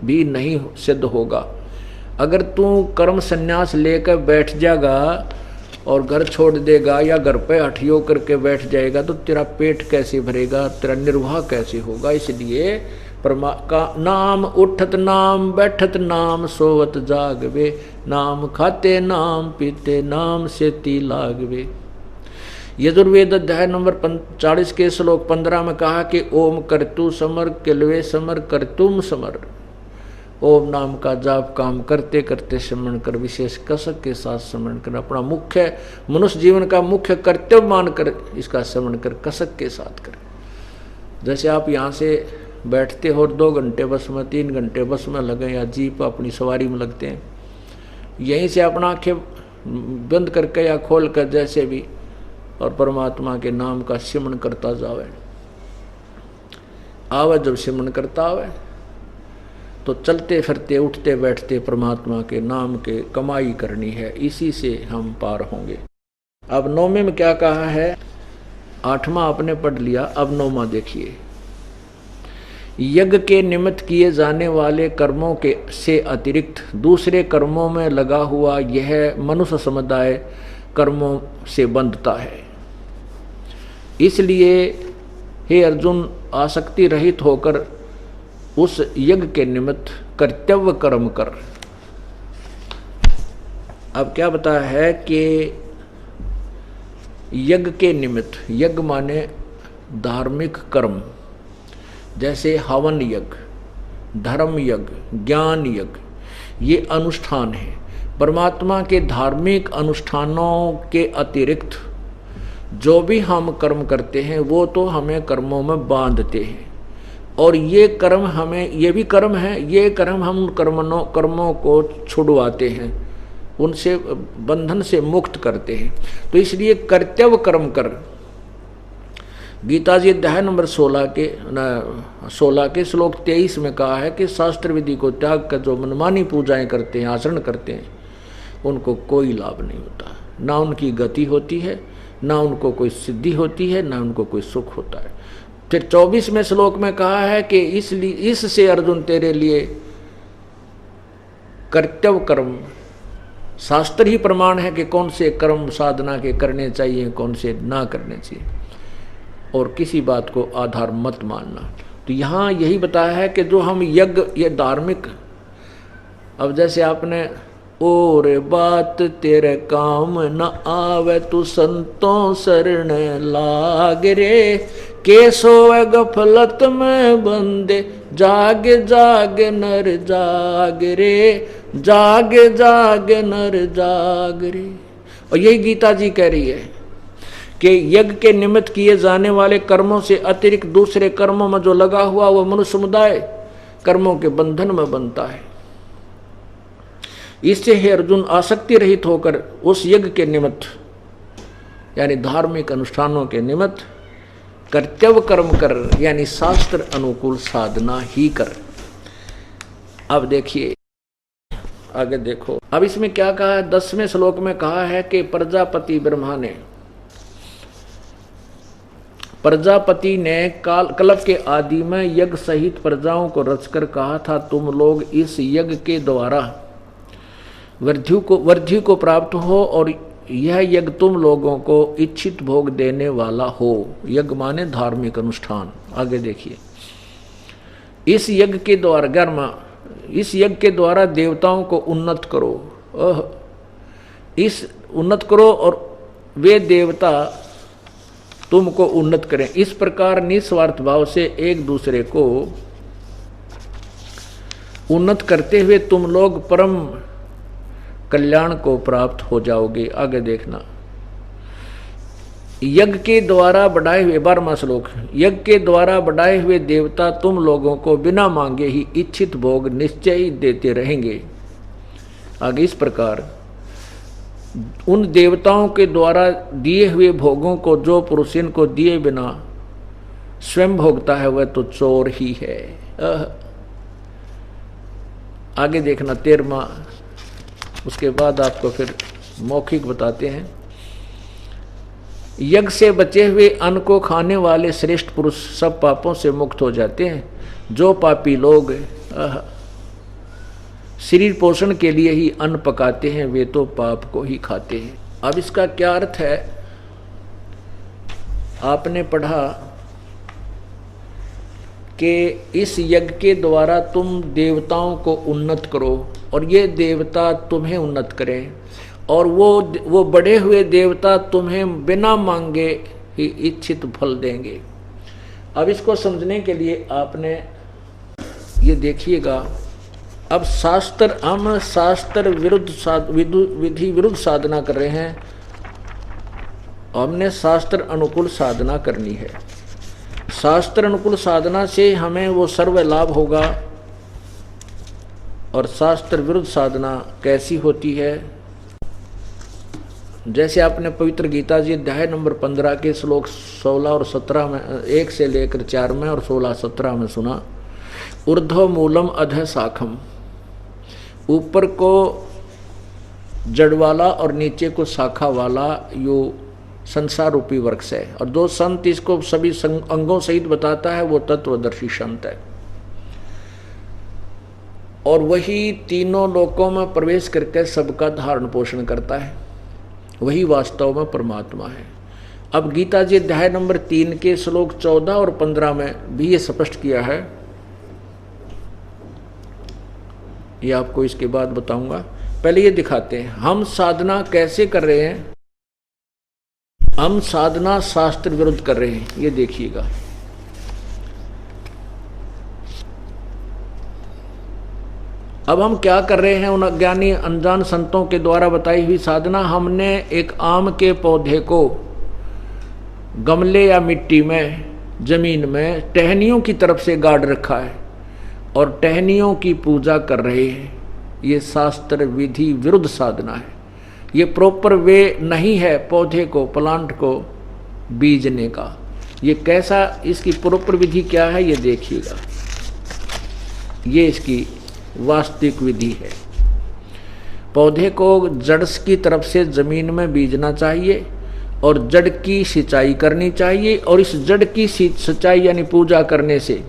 भी नहीं सिद्ध होगा। अगर तू कर्म संन्यास लेकर बैठ जाएगा और घर छोड़ देगा या घर पे हठियो करके बैठ जाएगा तो तेरा पेट कैसे भरेगा, तेरा निर्वाह कैसे होगा। इसलिए परमा का नाम उठत नाम बैठत नाम सोवत जागवे, नाम खाते नाम पीते नाम सेती लागवे। यजुर्वेद अध्याय नंबर 40 के श्लोक 15 में कहा कि ओम करतु समर किलवे समर करतुम समर। ओम नाम का जाप काम करते करते स्मरण कर, विशेष कसक के साथ स्मरण कर, अपना मुख्य मनुष्य जीवन का मुख्य कर्तव्य मानकर इसका स्मरण कर, कसक के साथ कर। जैसे आप यहाँ से बैठते हो और 2 घंटे बस में 3 घंटे बस में लगे या जीप अपनी सवारी में लगते हैं, यहीं से अपना आँखें बंद करके या खोल कर जैसे भी और परमात्मा के नाम का सिमरण करता जावे। आवे जब सिमरण करता आवे तो चलते फिरते उठते बैठते परमात्मा के नाम के कमाई करनी है, इसी से हम पार होंगे। अब 9वें में क्या कहा है, 8वां आपने पढ़ लिया, अब 9वां देखिए। यज्ञ के निमित्त किए जाने वाले कर्मों के से अतिरिक्त दूसरे कर्मों में लगा हुआ यह मनुष्य समुदाय कर्मों से बंधता है। इसलिए हे अर्जुन, आसक्ति रहित होकर उस यज्ञ के निमित्त कर्तव्य कर्म कर। अब क्या बताया है कि यज्ञ के निमित्त, यज्ञ माने धार्मिक कर्म, जैसे हवन यज्ञ, धर्म यज्ञ, ज्ञान यज्ञ, ये अनुष्ठान है। परमात्मा के धार्मिक अनुष्ठानों के अतिरिक्त जो भी हम कर्म करते हैं वो तो हमें कर्मों में बांधते हैं, और ये कर्म हमें, ये भी कर्म है, ये कर्म हम कर्मों को छुड़वाते हैं, उनसे बंधन से मुक्त करते हैं। तो इसलिए कर्तव्य कर्म कर। गीता जी अध्याय नंबर 16 के श्लोक 23 में कहा है कि शास्त्र विधि को त्याग कर जो मनमानी पूजाएं करते हैं, आचरण करते हैं, उनको कोई लाभ नहीं होता, ना उनकी गति होती है, ना उनको कोई सिद्धि होती है, ना उनको कोई सुख होता है। फिर 24वें श्लोक में कहा है कि इससे अर्जुन तेरे लिए कर्तव्य कर्म, शास्त्र ही प्रमाण है कि कौन से कर्म साधना के करने चाहिए, कौन से ना करने चाहिए, और किसी बात को आधार मत मानना। तो यहाँ यही बताया है कि जो हम यज्ञ, ये धार्मिक, अब जैसे आपने और बात तेरे काम न आवे तू संतों शरण लाग रे, के सोवे गफलत में बंदे जाग जाग नर जाग रे, जाग जाग नर जाग रे। और यही गीता जी कह रही है कि यज्ञ के निमित्त किए जाने वाले कर्मों से अतिरिक्त दूसरे कर्मों में जो लगा हुआ वो मनुष्य समुदाय कर्मों के बंधन में बनता है। इससे हे अर्जुन, आसक्ति रहित होकर उस यज्ञ के निमित्त यानी धार्मिक अनुष्ठानों के निमित्त कर्तव्य कर्म कर, यानी शास्त्र अनुकूल साधना ही कर। अब देखिए आगे देखो, अब इसमें क्या कहा है, 10वें श्लोक में कहा है कि प्रजापति ब्रह्मा ने, प्रजापति ने कल्प के आदि में यज्ञ सहित प्रजाओं को रचकर कहा था, तुम लोग इस यज्ञ के द्वारा वृद्धि को प्राप्त हो और यह यज्ञ तुम लोगों को इच्छित भोग देने वाला हो। यज्ञ माने धार्मिक अनुष्ठान। आगे देखिए, इस यज्ञ के द्वारा 11वां, इस यज्ञ के द्वारा देवताओं को उन्नत करो, इस उन्नत करो और वे देवता तुमको उन्नत करें। इस प्रकार निस्वार्थ भाव से एक दूसरे को उन्नत करते हुए तुम लोग परम कल्याण को प्राप्त हो जाओगे। आगे देखना, यज्ञ के द्वारा बढ़ाए हुए 12वां श्लोक, यज्ञ के द्वारा बढ़ाए हुए देवता तुम लोगों को बिना मांगे ही इच्छित भोग निश्चय ही देते रहेंगे। आगे इस प्रकार उन देवताओं के द्वारा दिए हुए भोगों को जो पुरुष इनको दिए बिना स्वयं भोगता है वह तो चोर ही है। आगे देखना 13वां, उसके बाद आपको फिर मौखिक बताते हैं। यज्ञ से बचे हुए अन्न को खाने वाले श्रेष्ठ पुरुष सब पापों से मुक्त हो जाते हैं। जो पापी लोग शरीर पोषण के लिए ही अन्न पकाते हैं वे तो पाप को ही खाते हैं। अब इसका क्या अर्थ है? आपने पढ़ा कि इस यज्ञ के द्वारा तुम देवताओं को उन्नत करो और ये देवता तुम्हें उन्नत करें, और वो बढ़े हुए देवता तुम्हें बिना मांगे ही इच्छित फल देंगे। अब इसको समझने के लिए आपने ये देखिएगा, अब हम शास्त्र विधि विरुद्ध साधना कर रहे हैं, हमने शास्त्र अनुकूल साधना करनी है। शास्त्र अनुकूल साधना से हमें वो सर्व लाभ होगा। और शास्त्र विरुद्ध साधना कैसी होती है? जैसे आपने पवित्र गीता जी अध्याय नंबर 15 के श्लोक 16 और 17 में, 1 से लेकर 4 में और 16-17 में सुना। ऊर्ध्व मूलम अधः शाखम, ऊपर को जड़ वाला और नीचे को शाखा वाला यो संसार रूपी वृक्ष है। और जो संत इसको सभी अंगों सहित बताता है वो तत्वदर्शी संत है, और वही तीनों लोकों में प्रवेश करके सबका धारण पोषण करता है, वही वास्तव में परमात्मा है। अब गीता जी अध्याय नंबर 3 के श्लोक 14 और 15 में भी ये स्पष्ट किया है। ये आपको इसके बाद बताऊंगा, पहले ये दिखाते हैं हम साधना कैसे कर रहे हैं। हम साधना शास्त्र विरुद्ध कर रहे हैं, ये देखिएगा। अब हम क्या कर रहे हैं? उन अज्ञानी अनजान संतों के द्वारा बताई हुई साधना। हमने एक आम के पौधे को गमले या मिट्टी में, जमीन में टहनियों की तरफ से गाड़ रखा है और टहनियों की पूजा कर रहे हैं। ये शास्त्र विधि विरुद्ध साधना है। ये प्रॉपर वे नहीं है पौधे को, प्लांट को बीजने का। ये कैसा, इसकी प्रॉपर विधि क्या है ये देखिएगा। ये इसकी वास्तविक विधि है। पौधे को जड़ की तरफ से जमीन में बीजना चाहिए और जड़ की सिंचाई करनी चाहिए, और इस जड़ की सिंचाई यानी पूजा करने से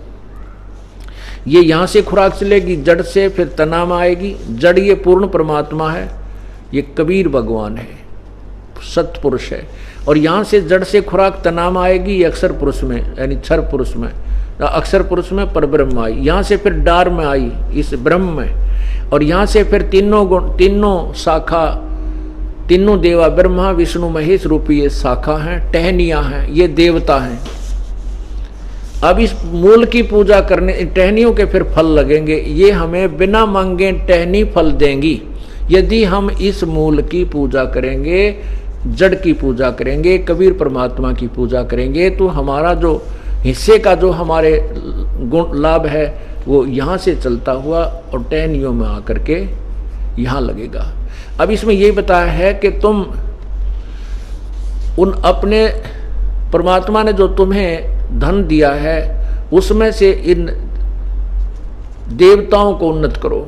ये यहाँ से खुराक चलेगी, जड़ से फिर तना में आएगी। जड़ ये पूर्ण परमात्मा है, ये कबीर भगवान है, सतपुरुष है, और यहाँ से जड़ से खुराक तना में आएगी, ये अक्षर पुरुष में यानी क्षर पुरुष में, अक्षर पुरुष में परब्रह्म आई, यहाँ से फिर डार में आई इस ब्रह्म में, और यहाँ से फिर तीनों शाखा, तीनों देवा ब्रह्मा विष्णु महेश रूपी ये शाखा हैं, टहनियाँ हैं, ये देवता हैं। अब इस मूल की पूजा करने, टहनियों के फिर फल लगेंगे, ये हमें बिना मांगे टहनी फल देंगी। यदि हम इस मूल की पूजा करेंगे, जड़ की पूजा करेंगे, कबीर परमात्मा की पूजा करेंगे, तो हमारा जो हिस्से का जो हमारे गुण लाभ है वो यहाँ से चलता हुआ और टहनियों में आकर के यहाँ लगेगा। अब इसमें यही बताया है कि तुम उन अपने परमात्मा ने जो तुम्हें धन दिया है उसमें से इन देवताओं को उन्नत करो।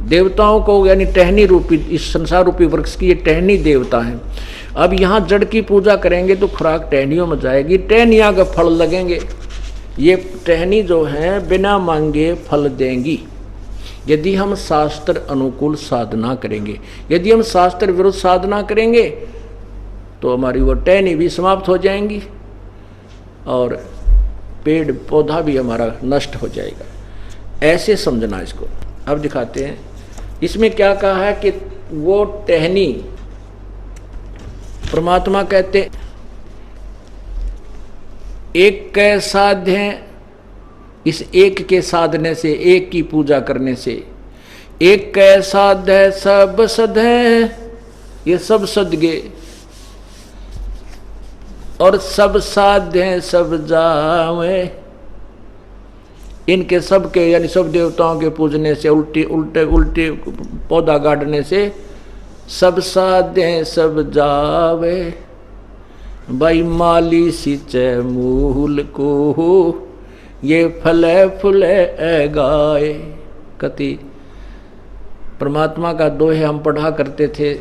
देवताओं को यानी टहनी रूपी, इस संसार रूपी वृक्ष की ये टहनी देवता हैं। अब यहाँ जड़ की पूजा करेंगे तो खुराक टहनियों में जाएगी, टहनियाँ के फल लगेंगे। ये टहनी जो है बिना मांगे फल देंगी यदि हम शास्त्र अनुकूल साधना करेंगे। यदि हम शास्त्र विरुद्ध साधना करेंगे तो हमारी वो टहनी भी समाप्त हो जाएंगी और पेड़ पौधा भी हमारा नष्ट हो जाएगा। ऐसे समझना इसको। अब दिखाते हैं इसमें क्या कहा है कि वो टहनी परमात्मा कहते एक कै साध्य है, इस एक के साधने से, एक की पूजा करने से, एक कै साध्य सब सद है, ये सब सद गए, और सब साध्य सब जावे। इनके सब के यानी सब देवताओं के पूजने से, उल्टे पौधा गाड़ने से सब साध्य सब जावे। भाई माली सिंचे मूल को ये फले फुले गाए। कति परमात्मा का दोहे हम पढ़ा करते थे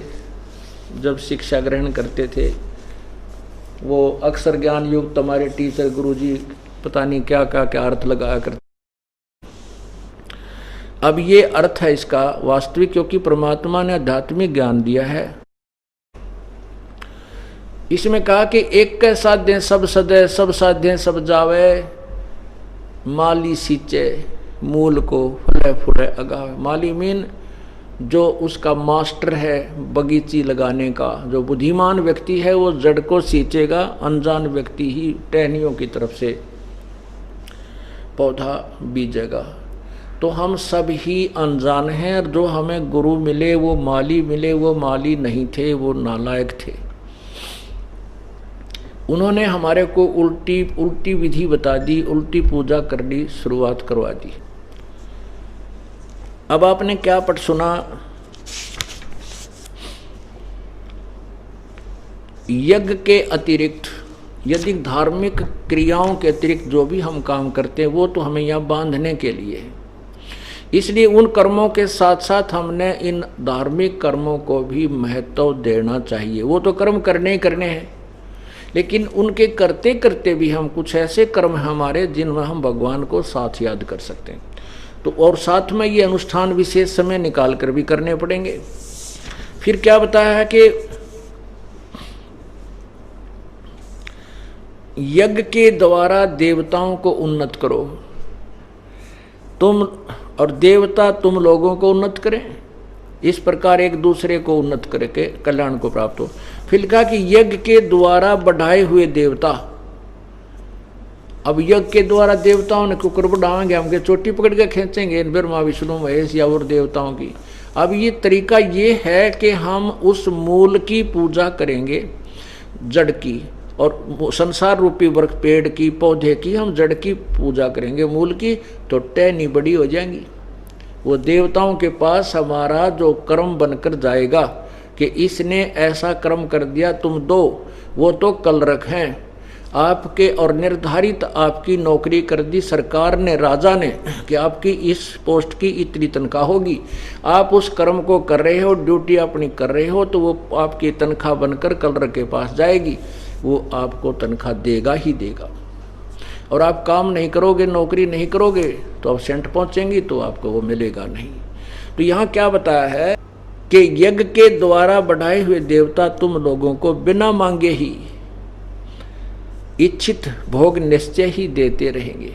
जब शिक्षा ग्रहण करते थे, वो अक्षर ज्ञान युक्त हमारे टीचर गुरुजी पता नहीं क्या क्या क्या अर्थ लगाया करते। अब ये अर्थ है इसका वास्तविक, क्योंकि परमात्मा ने आध्यात्मिक ज्ञान दिया है। इसमें कहा कि एक के साध्य सब सदे, सब साध्य सब जावे, माली सींचे मूल को फले फूले अगावे। माली मीन जो उसका मास्टर है बगीची लगाने का, जो बुद्धिमान व्यक्ति है वो जड़ को सींचेगा, अनजान व्यक्ति ही टहनियों की तरफ से पौधा बीजेगा। तो हम सब ही अनजान हैं, और जो हमें गुरु मिले वो माली नहीं थे, वो नालायक थे। उन्होंने हमारे को उल्टी विधि बता दी, उल्टी पूजा करनी शुरुआत करवा दी। अब आपने क्या पढ़ सुना, यज्ञ के अतिरिक्त, यदि धार्मिक क्रियाओं के अतिरिक्त जो भी हम काम करते हैं वो तो हमें यहाँ बांधने के लिए है। इसलिए उन कर्मों के साथ साथ हमने इन धार्मिक कर्मों को भी महत्व देना चाहिए। वो तो कर्म करने हैं, लेकिन उनके करते करते भी हम कुछ ऐसे कर्म हमारे जिनमें हम भगवान को साथ याद कर सकते हैं। तो और साथ में ये अनुष्ठान विशेष समय निकाल कर भी करने पड़ेंगे। फिर क्या बताया है कि यज्ञ के द्वारा देवताओं को उन्नत करो तुम, और देवता तुम लोगों को उन्नत करें। इस प्रकार एक दूसरे को उन्नत करके कल्याण को प्राप्त हो। फिर कहा कि यज्ञ के द्वारा बढ़ाए हुए देवता, अब यज्ञ के द्वारा देवताओं ने कुकर बढ़ाएंगे, हमके चोटी पकड़ के खींचेंगे ब्रह्मा विष्णु महेश या और देवताओं की। अब ये तरीका ये है कि हम उस मूल की पूजा करेंगे, जड़ की, और संसार रूपी वृक्ष पेड़ की पौधे की हम जड़ की पूजा करेंगे, मूल की तो टहनी बड़ी हो जाएंगी। वो देवताओं के पास हमारा जो कर्म बनकर जाएगा कि इसने ऐसा कर्म कर दिया तुम दो, वो तो कल रखें आपके, और निर्धारित आपकी नौकरी कर दी सरकार ने, राजा ने, कि आपकी इस पोस्ट की इतनी तनख्वाह होगी। आप उस कर्म को कर रहे हो, ड्यूटी अपनी कर रहे हो, तो वो आपकी तनख्वाह बनकर कलर के पास जाएगी, वो आपको तनख्वाह देगा ही देगा। और आप काम नहीं करोगे, नौकरी नहीं करोगे तो अब्सेंट पहुंचेंगी तो आपको वो मिलेगा नहीं। तो यहाँ क्या बताया है कि यज्ञ के द्वारा बढ़ाए हुए देवता तुम लोगों को बिना मांगे ही इच्छित भोग निश्चय ही देते रहेंगे।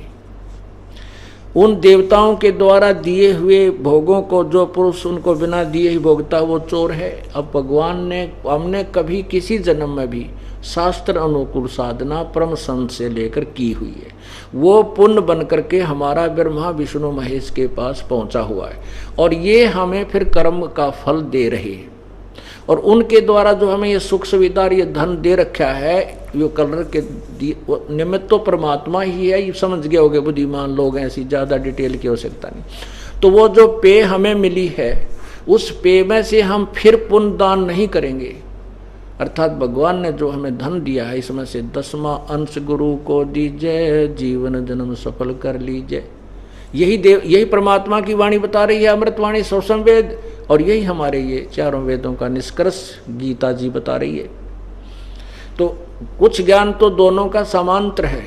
उन देवताओं के द्वारा दिए हुए भोगों को जो पुरुष उनको बिना दिए ही भोगता वो चोर है। अब भगवान ने, हमने कभी किसी जन्म में भी शास्त्र अनुकूल साधना परम संत से लेकर की हुई है, वो पुण्य बन करके हमारा ब्रह्मा विष्णु महेश के पास पहुंचा हुआ है, और ये हमें फिर कर्म का फल दे रहे हैं। और उनके द्वारा जो हमें ये सुख सुविधा ये धन दे रखा है, यो कलर के निमित्त तो परमात्मा ही है, ये समझ गए होगे बुद्धिमान लोग, ऐसी ज़्यादा डिटेल की आवश्यकता नहीं। तो वो जो पेय हमें मिली है, उस पेय में से हम फिर पुण्य दान नहीं करेंगे, अर्थात भगवान ने जो हमें धन दिया है इसमें से 10वां अंश गुरु को दीजिए, जीवन जन्म सफल कर लीजिए। यही परमात्मा की वाणी बता रही है, अमृतवाणी सौसम वेद, और यही हमारे ये चारों वेदों का निष्कर्ष गीता जी बता रही है। तो कुछ ज्ञान तो दोनों का समांतर है,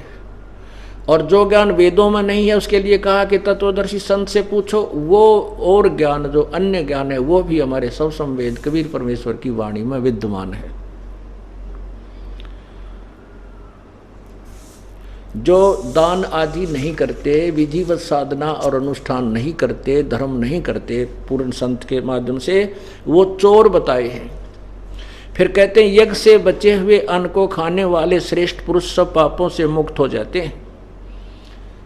और जो ज्ञान वेदों में नहीं है उसके लिए कहा कि तत्वदर्शी संत से पूछो। वो और ज्ञान जो अन्य ज्ञान है वो भी हमारे सौसम वेद कबीर परमेश्वर की वाणी में विद्यमान है। जो दान आदि नहीं करते, विधिवत साधना और अनुष्ठान नहीं करते, धर्म नहीं करते पूर्ण संत के माध्यम से, वो चोर बताए हैं। फिर कहते हैं यज्ञ से बचे हुए अन्न को खाने वाले श्रेष्ठ पुरुष सब पापों से मुक्त हो जाते हैं।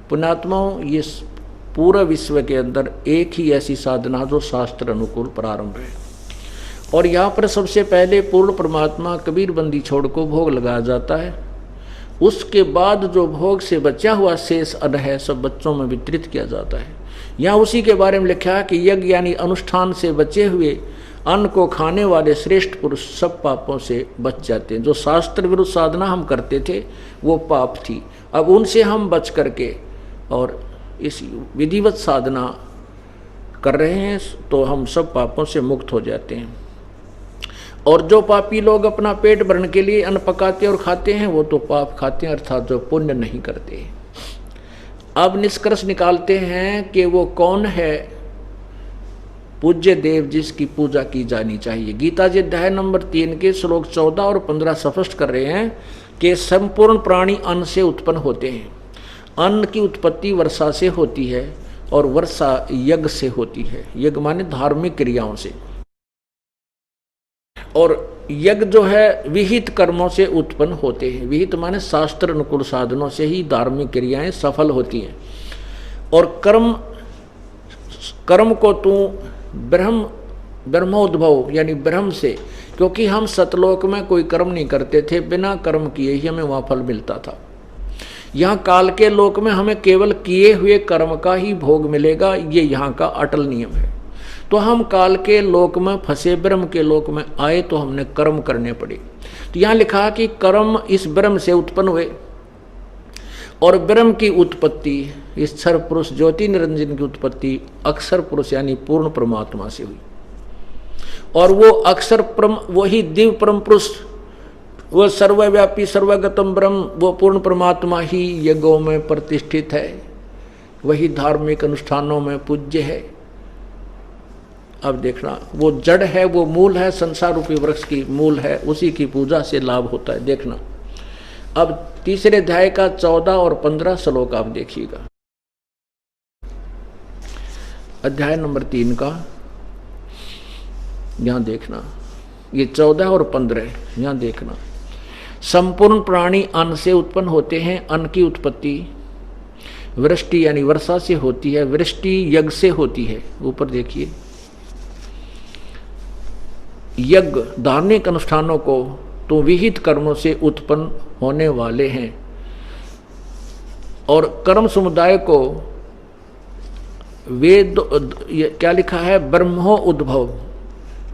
पुण्यात्माओं, ये पूरा विश्व के अंदर एक ही ऐसी साधना जो शास्त्र अनुकूल प्रारंभ है, और यहाँ पर सबसे पहले पूर्ण परमात्मा कबीर बंदी छोड़ को भोग लगाया जाता है। उसके बाद जो भोग से बचा हुआ शेष अन्न है सब बच्चों में वितरित किया जाता है। यहाँ उसी के बारे में लिखा है कि यज्ञ यानी अनुष्ठान से बचे हुए अन्न को खाने वाले श्रेष्ठ पुरुष सब पापों से बच जाते हैं। जो शास्त्र विरुद्ध साधना हम करते थे वो पाप थी, अब उनसे हम बच करके और इस विधिवत साधना कर रहे हैं तो हम सब पापों से मुक्त हो जाते हैं। और जो पापी लोग अपना पेट भरने के लिए अन्न पकाते और खाते हैं वो तो पाप खाते हैं, अर्थात जो पुण्य नहीं करते। अब निष्कर्ष निकालते हैं कि वो कौन है पूज्य देव जिसकी पूजा की जानी चाहिए। गीता जी अध्याय नंबर 3 के श्लोक 14 और 15 स्पष्ट कर रहे हैं कि संपूर्ण प्राणी अन्न से उत्पन्न होते हैं। अन्न की उत्पत्ति वर्षा से होती है और वर्षा यज्ञ से होती है। यज्ञ माने धार्मिक क्रियाओं से, और यज्ञ जो है विहित कर्मों से उत्पन्न होते हैं। विहित माने शास्त्र अनुकूल साधनों से ही धार्मिक क्रियाएं सफल होती हैं। और कर्म को तू ब्रह्मोद्भव यानी ब्रह्म से, क्योंकि हम सतलोक में कोई कर्म नहीं करते थे, बिना कर्म किए ही हमें वहाँ फल मिलता था। यहाँ काल के लोक में हमें केवल किए हुए कर्म का ही भोग मिलेगा, ये यहाँ का अटल नियम है। तो हम काल के लोक में फंसे, ब्रह्म के लोक में आए तो हमने कर्म करने पड़े। तो यहाँ लिखा कि कर्म इस ब्रह्म से उत्पन्न हुए, और ब्रह्म की उत्पत्ति इस क्षर पुरुष ज्योति निरंजन की उत्पत्ति अक्षर पुरुष यानी पूर्ण परमात्मा से हुई। और वो अक्षर वही दिव्य परम पुरुष, वो सर्वव्यापी सर्वगतम ब्रह्म, वो पूर्ण परमात्मा ही यज्ञों में प्रतिष्ठित है, वही धार्मिक अनुष्ठानों में पूज्य है। अब देखना, वो जड़ है, वो मूल है, संसार रूपी वृक्ष की मूल है, उसी की पूजा से लाभ होता है। देखना अब तीसरे अध्याय का 14 और 15 श्लोक आप देखिएगा। अध्याय नंबर 3 का यहां देखना, ये 14 और 15 यहां देखना। संपूर्ण प्राणी अन्न से उत्पन्न होते हैं। अन्न की उत्पत्ति वृष्टि यानी वर्षा से होती है, वृष्टि यज्ञ से होती है। ऊपर देखिए, यज्ञ धार्मिक अनुष्ठानों को तो विहित कर्मों से उत्पन्न होने वाले हैं, और कर्म समुदाय को वेद क्या लिखा है, ब्रह्मो उद्भव,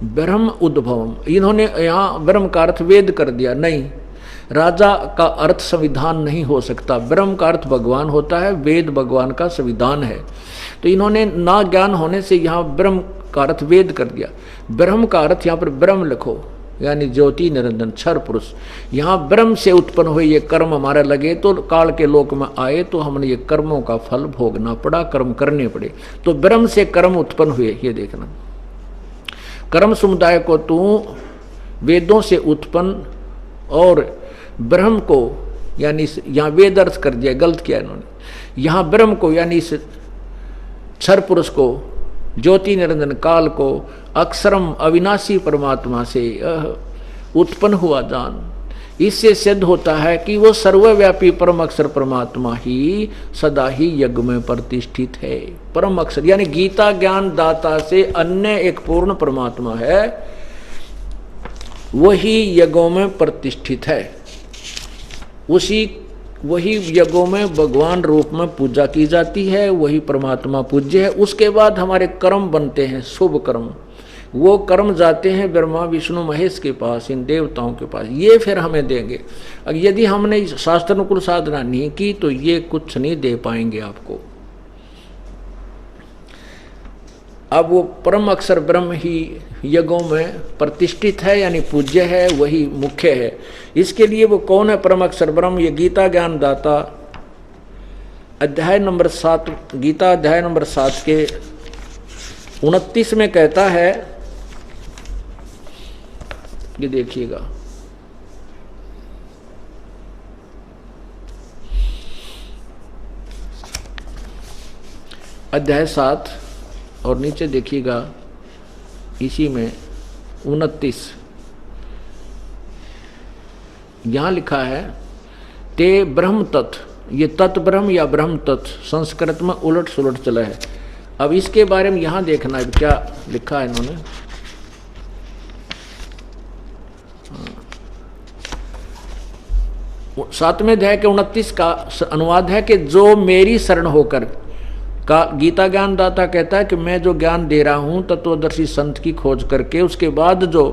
ब्रह्म उद्भवम। इन्होंने यहाँ ब्रह्म का अर्थ वेद कर दिया। नहीं, राजा का अर्थ संविधान नहीं हो सकता। ब्रह्म का अर्थ भगवान होता है, वेद भगवान का संविधान है। तो इन्होंने ना ज्ञान होने से यहाँ ब्रह्म का अर्थ वेद कर दिया। ब्रह्म का अर्थ यहाँ पर ब्रह्म लिखो, यानी ज्योति निरंजन क्षर पुरुष। यहाँ ब्रह्म से उत्पन्न हुए ये कर्म हमारे लगे, तो काल के लोक में आए तो हमने ये कर्मों का फल भोगना पड़ा, कर्म करने पड़े। तो ब्रह्म से कर्म उत्पन्न हुए, ये देखना। कर्म समुदाय को तू वेदों से उत्पन्न, और ब्रह्म को यानी यहाँ वेद अर्थ कर दिया, गलत किया इन्होंने। यहाँ ब्रह्म को यानी इस क्षर पुरुष को, ज्योति निरंजन काल को, अक्षरम अविनाशी परमात्मा से उत्पन्न हुआ जान। इससे सिद्ध होता है कि वो सर्वव्यापी परम अक्षर परमात्मा ही सदा ही यज्ञ में प्रतिष्ठित है। परम अक्षर यानी गीता ज्ञान दाता से अन्य एक पूर्ण परमात्मा है, वही यज्ञों में प्रतिष्ठित है। वही यज्ञों में भगवान रूप में पूजा की जाती है, वही परमात्मा पूज्य है। उसके बाद हमारे कर्म बनते हैं, शुभ कर्म। वो कर्म जाते हैं ब्रह्मा विष्णु महेश के पास, इन देवताओं के पास, ये फिर हमें देंगे। यदि हमने शास्त्रानुकूल साधना नहीं की तो ये कुछ नहीं दे पाएंगे आपको। अब वो परम अक्षर ब्रह्म ही यज्ञों में प्रतिष्ठित है, यानी पूज्य है, वही मुख्य है। इसके लिए वो कौन है परम अक्षर ब्रह्म? ये गीता ज्ञान दाता अध्याय नंबर 7, गीता अध्याय नंबर 7 के 29 में कहता है, ये देखिएगा, अध्याय 7 और नीचे देखिएगा इसी में 29, यहां लिखा है ते ब्रह्म तत्व। ये तत् ब्रह्म या ब्रह्म तत्व संस्कृत में उलट सुलट चला है। अब इसके बारे में यहां देखना है क्या लिखा है इन्होंने। सातवें अध्याय के 29 का अनुवाद है कि जो मेरी शरण होकर का, गीता ज्ञान दाता कहता है कि मैं जो ज्ञान दे रहा हूं तत्वदर्शी संत की खोज करके उसके बाद जो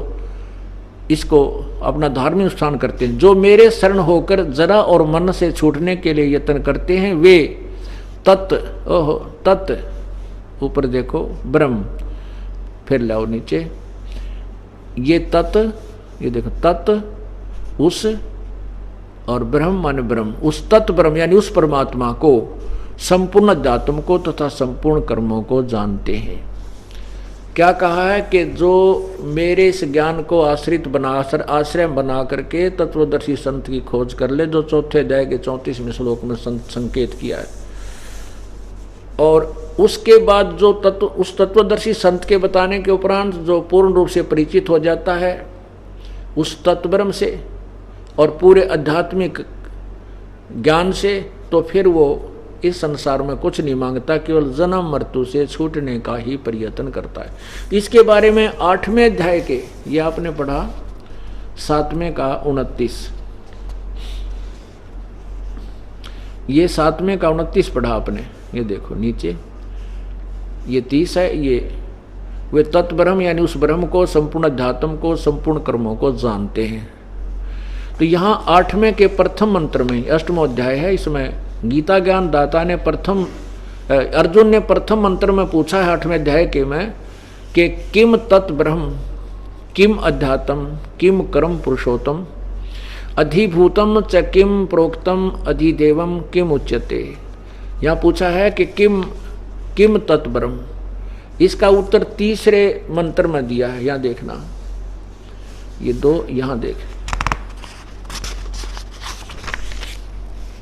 इसको अपना धार्मिक अनुष्ठान करते हैं, जो मेरे शरण होकर जरा और मन से छूटने के लिए यत्न करते हैं, वे तत् ऊपर देखो ब्रह्म, फिर लाओ नीचे, ये तत् ये देखो, तत् उस और ब्रह्म माने ब्रह्म, उस तत् ब्रह्म यानी उस परमात्मा को, संपूर्ण अध्यात्म को तथा संपूर्ण कर्मों को जानते हैं। क्या कहा है कि जो मेरे इस ज्ञान को आश्रय बना करके तत्वदर्शी संत की खोज कर ले, जो चौथे अध्याय के 34वें श्लोक में संकेत किया है। और उसके बाद जो उस तत्वदर्शी संत के बताने के उपरांत जो पूर्ण रूप से परिचित हो जाता है उस तत्ब्रह्म से और पूरे आध्यात्मिक ज्ञान से, तो फिर वो इस संसार में कुछ नहीं मांगता, केवल जन्म मृत्यु से छूटने का ही प्रयत्न करता है। इसके बारे में 8वें अध्याय के, ये आपने पढ़ा 7वें का 29, ये 7वें का 29 पढ़ा आपने। ये देखो नीचे ये 30 है। ये वे तत्ब्रह्म यानी उस ब्रह्म को, संपूर्ण अध्यात्म को, संपूर्ण कर्मों को जानते हैं। तो यहाँ 8वें के प्रथम मंत्र में, 8वां अध्याय है, इसमें गीता ज्ञान दाता ने अर्जुन ने प्रथम मंत्र में पूछा है 8वें अध्याय के में कि किम तत् ब्रह्म, किम अध्यात्म, किम कर्म पुरुषोत्तम, अधिभूतम च किम प्रोक्तम, अधिदेवम किम उच्यते। यहाँ पूछा है कि किम तत् ब्रह्म। इसका उत्तर तीसरे मंत्र में दिया है। यहाँ देखना, ये दो यहाँ देख,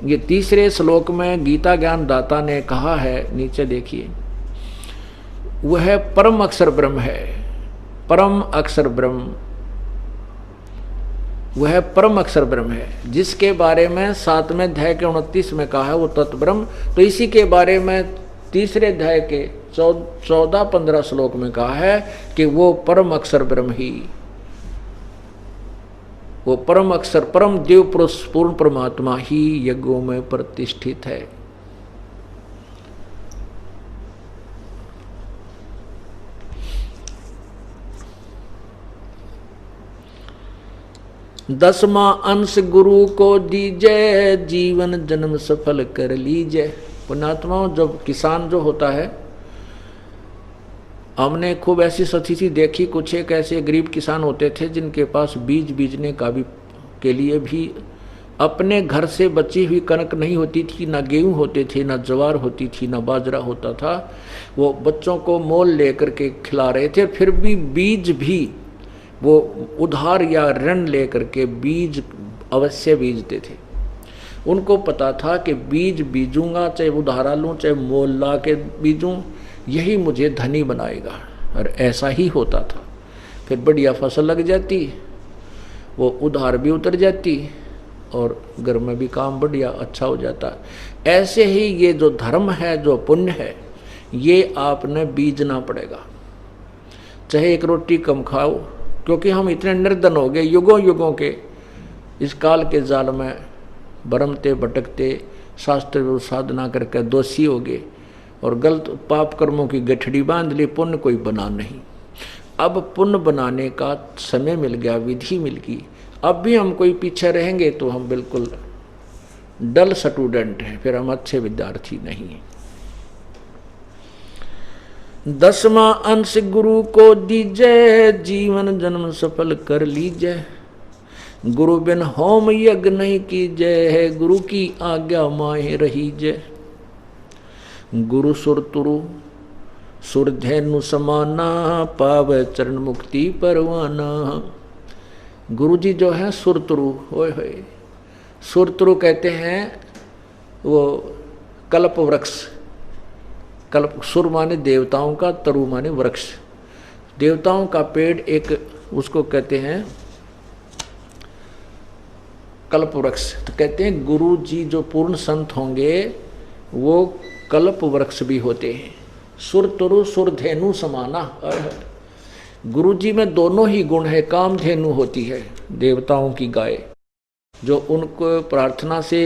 ये तीसरे श्लोक में गीता ज्ञान दाता ने कहा है, नीचे देखिए, वह परम अक्षर ब्रह्म है। परम अक्षर ब्रह्म, वह परम अक्षर ब्रह्म है, जिसके बारे में 7वें अध्याय के 29 में कहा है वो तत्ब्रह्म। तो इसी के बारे में तीसरे अध्याय के 14-15 श्लोक में कहा है कि वो परम अक्षर ब्रह्म ही, वो परम अक्षर, परम देव पुरुष, पूर्ण परमात्मा ही यज्ञों में प्रतिष्ठित है। दसवां अंश गुरु को दीजिए, जीवन जन्म सफल कर लीजिए। पुण्यात्माओं, जब किसान जो होता है, हमने खूब ऐसी स्थिति देखी, कुछ एक ऐसे गरीब किसान होते थे जिनके पास बीज बीजने का भी के लिए भी अपने घर से बची हुई कनक नहीं होती थी, ना गेहूं होते थे, ना ज्वार होती थी, ना बाजरा होता था। वो बच्चों को मोल लेकर के खिला रहे थे, फिर भी बीज भी वो उधार या ऋण लेकर के बीज अवश्य बीजते थे। उनको पता था कि बीज बीजूंगा, चाहे उधारा लूँ चाहे मोल ला के बीजूँ, यही मुझे धनी बनाएगा। और ऐसा ही होता था। फिर बढ़िया फसल लग जाती, वो उधार भी उतर जाती और घर में भी काम बढ़िया अच्छा हो जाता। ऐसे ही ये जो धर्म है, जो पुण्य है, ये आपने बीजना पड़ेगा। चाहे एक रोटी कम खाओ, क्योंकि हम इतने निर्धन हो गए, युगों युगों के इस काल के जाल में भरमते भटकते, शास्त्र साधना करके दोषी हो गए और गलत पाप कर्मों की गठड़ी बांध ली, पुण्य कोई बना नहीं। अब पुण्य बनाने का समय मिल गया, विधि मिल गई। अब भी हम कोई पीछे रहेंगे तो हम बिल्कुल डल स्टूडेंट हैं, फिर हम अच्छे विद्यार्थी नहीं हैं। 10वां अंश गुरु को दीजिए, जीवन जन्म सफल कर लीजिए। गुरु बिन होम यज्ञ नहीं कीजिए, गुरु की आज्ञा माहे रहीजे। गुरु सुर तुरु सुरधेनु समाना, पावे चरण मुक्ति परवाना। गुरु जी जो है सुरतुरु, होए होए, सुरतुरु कहते हैं वो कल्प वृक्ष। कल्प, सुर माने देवताओं का, तरु माने वृक्ष। देवताओं का पेड़ एक, उसको कहते हैं कल्प वृक्ष। तो कहते हैं गुरु जी जो पूर्ण संत होंगे वो कल्प वृक्ष भी होते हैं। सुर तुरु सुरधेनु समाना। गुरु जी में दोनों ही गुण है। कामधेनु होती है देवताओं की गाय, जो उनको प्रार्थना से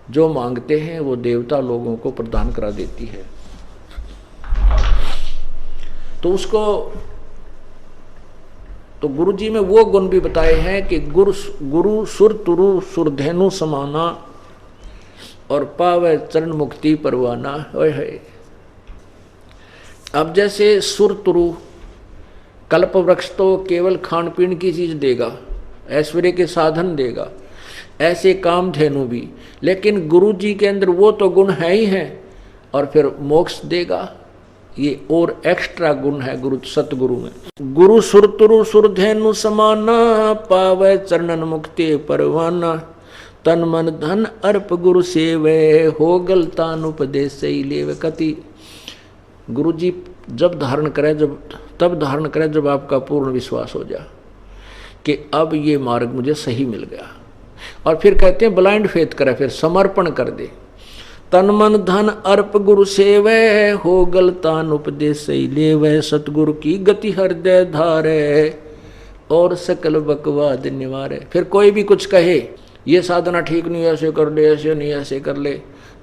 जो मांगते हैं वो देवता लोगों को प्रदान करा देती है। तो उसको, तो गुरु जी में वो गुण भी बताए हैं कि गुरु सुर तुरु सुरधेनु समाना और पावे चरण मुक्ति परवाना। है अब जैसे सुर तुरु कल्प वृक्ष तो केवल खान पीन की चीज देगा, ऐश्वर्य के साधन देगा, ऐसे कामधेनु भी, लेकिन गुरु जी के अंदर वो तो गुण है ही है और फिर मोक्ष देगा, ये और एक्स्ट्रा गुण है गुरु सतगुरु में। गुरु सुरतुरु सुरधेनु समाना, पावे चरणन मुक्ति परवाना, तन मन धन अर्प गुरु सेवे, हो गलतान उपदेश से लेवे कति। गुरु जी जब धारण करे, तब धारण करे जब आपका पूर्ण विश्वास हो जाए कि अब ये मार्ग मुझे सही मिल गया। और फिर कहते हैं ब्लाइंड फेथ करे, फिर समर्पण कर दे। तन मन धन अर्प गुरु सेवे, हो गलतान उपदेश से लेवे, सतगुरु की गति हृदय धारे, और सकल बकवाद निवारे। फिर कोई भी कुछ कहे, ये साधना ठीक नहीं, ऐसे कर ले, ऐसे नहीं, ऐसे कर ले,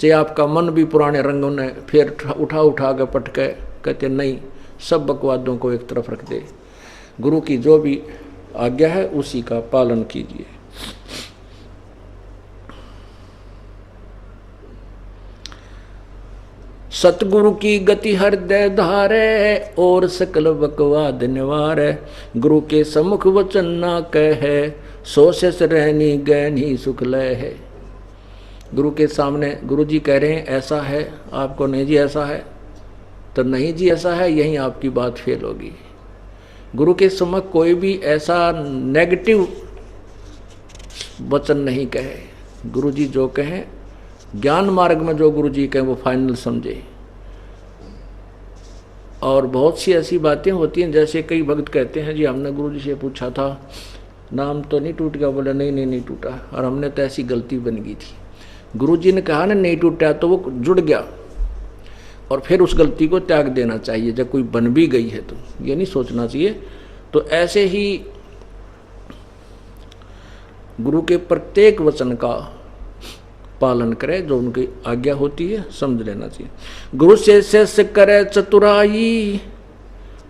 चाहे आपका मन भी पुराने रंगों ने फिर उठा के पटके, कहते नहीं, सब बकवादों को एक तरफ रख दे, गुरु की जो भी आज्ञा है उसी का पालन कीजिए। सतगुरु की गति हृदय धारे, और सकल बकवाद निवारे, गुरु के सम्मुख वचन ना कहे, सो शेष रहनी गहनी सुख लय है। गुरु के सामने गुरु जी कह रहे हैं ऐसा है, आपको नहीं जी ऐसा है, तो नहीं जी ऐसा है, यहीं आपकी बात फेल होगी। गुरु के सम्मुख कोई भी ऐसा नेगेटिव वचन नहीं कहे, गुरु जी जो कहें, ज्ञान मार्ग में जो गुरु जी कहें वो फाइनल समझे। और बहुत सी ऐसी बातें होती हैं, जैसे कई भक्त कहते हैं जी हमने गुरु जी से पूछा था, नाम तो नहीं टूट गया, बोले नहीं टूटा, और हमने तो ऐसी गलती बन गई थी। गुरु जी ने कहा ना नहीं टूटा, तो वो जुड़ गया, और फिर उस गलती को त्याग देना चाहिए। जब कोई बन भी गई है तो ये नहीं सोचना चाहिए। तो ऐसे ही गुरु के प्रत्येक वचन का पालन करे, जो उनकी आज्ञा होती है समझ लेना चाहिए। गुरु से शेष करे चतुराई,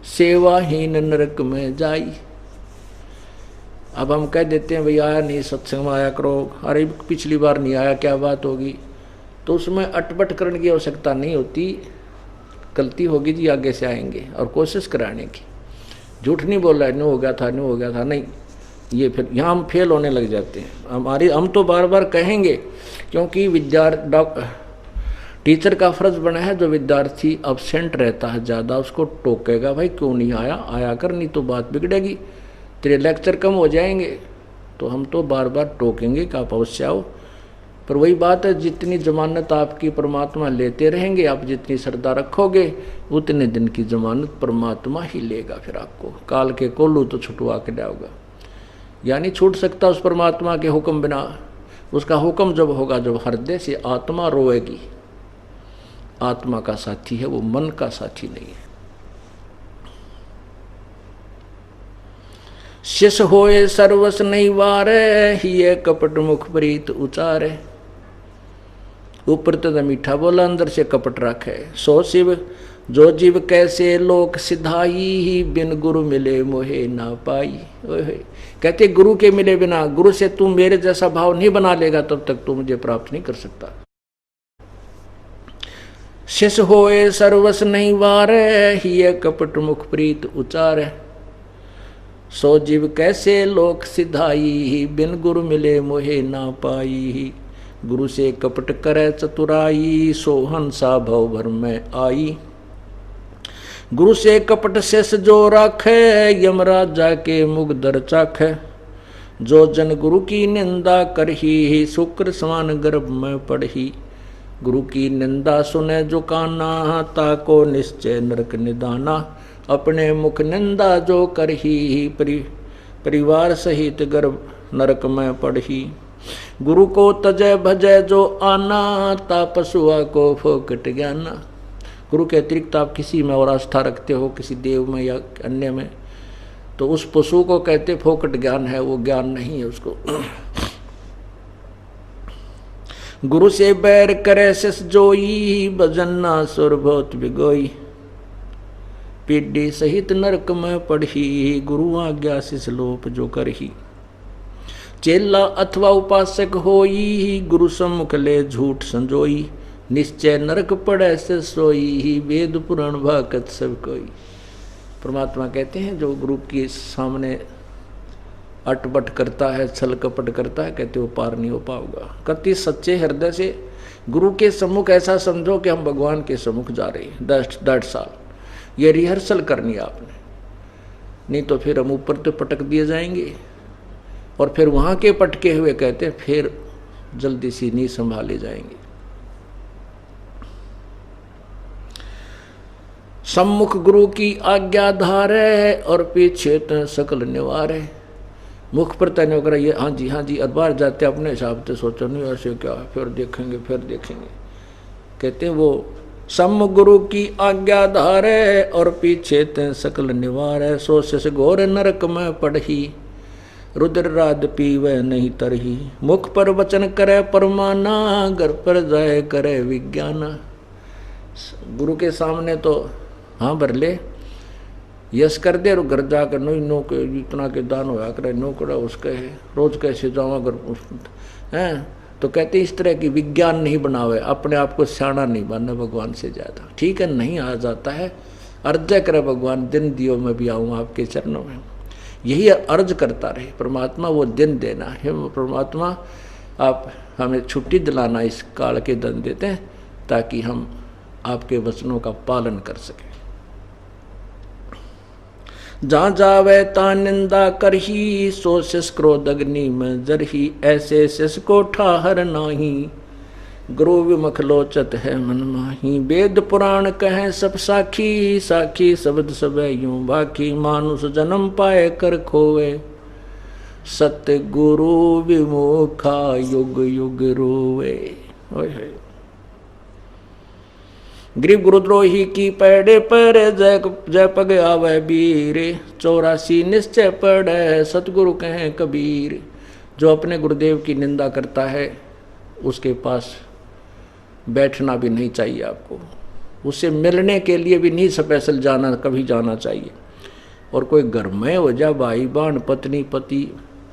सेवाहीन नरक में जाई। अब हम कह देते हैं भाई आया नहीं, सत्संग में आया करो, अरे पिछली बार नहीं आया, क्या बात होगी, तो उसमें अटपट करने की आवश्यकता नहीं होती। गलती होगी जी, आगे से आएंगे और कोशिश कराने की। झूठ नहीं बोल रहा है, नहीं हो गया था, नहीं, ये फिर यहाँ हम फेल होने लग जाते हैं। हम तो बार बार कहेंगे, क्योंकि टीचर का फर्ज बना है, जो विद्यार्थी अब्सेंट रहता है ज़्यादा उसको टोकेगा, भाई क्यों नहीं आया कर, नहीं तो बात बिगड़ेगी, तेरे लेक्चर कम हो जाएंगे। तो हम तो बार बार टोकेंगे कि आप अवश्य आओ। पर वही बात है, जितनी जमानत आपकी परमात्मा लेते रहेंगे, आप जितनी श्रद्धा रखोगे, उतने दिन की जमानत परमात्मा ही लेगा। फिर आपको काल के कोल्लू तो छुटवा के लाओगा, यानी छूट सकता उस परमात्मा के हुक्म बिना। उसका हुक्म जब होगा, जब हृदय से आत्मा रोएगी। आत्मा का साथी है वो, मन का साथी नहीं है। शिष होए सर्वस नहीं वारे, हिये कपट मुख प्रीत उचारे। ऊपर तो मीठा बोला, अंदर से कपट रखे। सो शिव जो जीव कैसे लोक सिधाई, बिन गुरु मिले मोहे ना पाई। कहते गुरु के मिले बिना, गुरु से तू मेरे जैसा भाव नहीं बना लेगा, तब तक तू मुझे प्राप्त नहीं कर सकता। शिष होए सर्वस नहीं वारे, हिये कपट मुख प्रीत उचारे। सो जीव कैसे लोक सिधाई, बिन गुरु मिले मोहे ना पाई। गुरु से कपट करे चतुराई, सो हंसा भव भर में आई। गुरु से कपट शेष जो राखे, यमराज जाके मुगदर चाखे। जो जन गुरु की निंदा करही, शुक्र समान गर्भ में पढ़ही। गुरु की निंदा सुने जो काना, ताको निश्चय नरक निदाना। अपने मुख निंदा जो करही, परिवार सहित गर्भ नरक में पढ़ही। गुरु को तजय भजय जो आना, ता पशुआ को फोकट ज्ञाना। गुरु के अतिरिक्त आप किसी में और आस्था रखते हो, किसी देव में या अन्य में, तो उस पशु को कहते फोकट ज्ञान है, वो ज्ञान नहीं है उसको। गुरु से बैर करे शिष जोई, भजन्ना सुर बहुत बिगोई। पीढ़ी सहित नरक में पढ़ी, गुरु आज्ञा शिष लोप जो करही। चेला अथवा उपासक होई, गुरु सम्मुख ले झूठ संजोई। निश्चय नरक पड़े से सोई, वेद पुराण भागत सब कोई। परमात्मा कहते हैं जो गुरु के सामने अटपट करता है, छल कपट करता है, कहते वो पार नहीं हो पाओगा। कति सच्चे हृदय से गुरु के सम्मुख ऐसा समझो कि हम भगवान के सम्मुख जा रहे हैं। 10 साल ये रिहर्सल करनी है आपने, नहीं तो फिर हम ऊपर तो पटक दिए जाएंगे। और फिर वहाँ के पटके हुए कहते हैं फिर जल्दी सी नहीं संभाले जाएंगे। सम्मुख गुरु की आज्ञा धार है और पीछे तो सकल निवार है। मुख पर तय कर ये हाँ जी और बाहर जाते अपने हिसाब से सोचो नहीं ऐसे क्या फिर देखेंगे। कहते हैं वो सम्मुख गुरु की आज्ञा धार है और पीछे ते सकल निवार है। सो से घोर नरक में पढ़ी रुद्र राध पीवे नहीं तरही। मुख पर वचन करे परमाना घर पर जाए करे विज्ञाना। गुरु के सामने तो हाँ भर ले यश कर दे और घर जाकर नो के इतना के दान होया करे नो कड़ा उसके है रोज कैसे जाऊँ अगर हैं तो कहते इस तरह की विज्ञान नहीं बनावे, अपने आप को सियाना नहीं बनना भगवान से ज़्यादा। ठीक है नहीं आ जाता है अर्ज करे भगवान दिन दियो मैं भी आऊँ आपके चरणों में। यही अर्ज करता रहे परमात्मा, वो दिन देना है परमात्मा। आप हमें छुट्टी दिलाना इस काल के दिन देते हैं ताकि हम आपके वचनों का पालन कर सकें। जहाँ जावे ता निंदा करही सो शिष क्रोध अग्नि में जरही। ऐसे शिष को ठाहर नाही गुरु विमुख लोचत है मन माही। वेद पुराण कहें सब साखी साखी शब्द सब यूं बाकी। मानुष जन्म पाए कर खोवे सत्य गुरु विमुखा युग युग रोवे। गरीब गुरुद्रोही की पैड़े पर जय पग आवे बीर। 84 निश्चय पड़े सतगुरु कहें कबीर। जो अपने गुरुदेव की निंदा करता है उसके पास बैठना भी नहीं चाहिए आपको। उससे मिलने के लिए भी नहीं स्पेशल जाना कभी जाना चाहिए। और कोई घर में हो जा भाई बहन पत्नी पति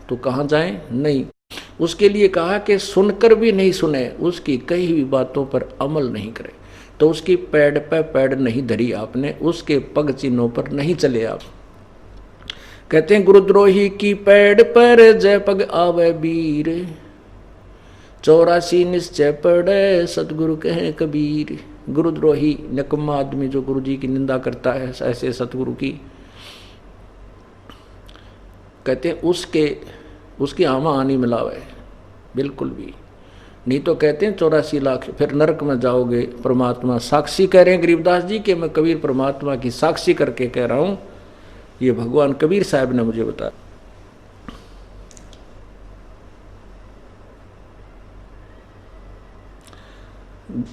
तो कहाँ जाए नहीं। उसके लिए कहा कि सुनकर भी नहीं सुने उसकी कही हुई बातों पर अमल नहीं करे तो उसकी पैड़ पे पैड़ नहीं धरी आपने, उसके पग चिन्हों पर नहीं चले आप। कहते हैं गुरुद्रोही की पैड़ पर जय पग आवे बीर। 84 निश्चय पड़े सतगुरु कहें कबीर। गुरुद्रोही निकम्मा आदमी जो गुरु जी की निंदा करता है ऐसे सतगुरु की, कहते हैं उसकी आमा आनी मिलावे बिल्कुल भी नहीं। तो कहते हैं 84 लाख फिर नरक में जाओगे। परमात्मा साक्षी कह रहे हैं गरीबदास जी के मैं कबीर परमात्मा की साक्षी करके कह रहा हूं। ये भगवान कबीर साहब ने मुझे बताया।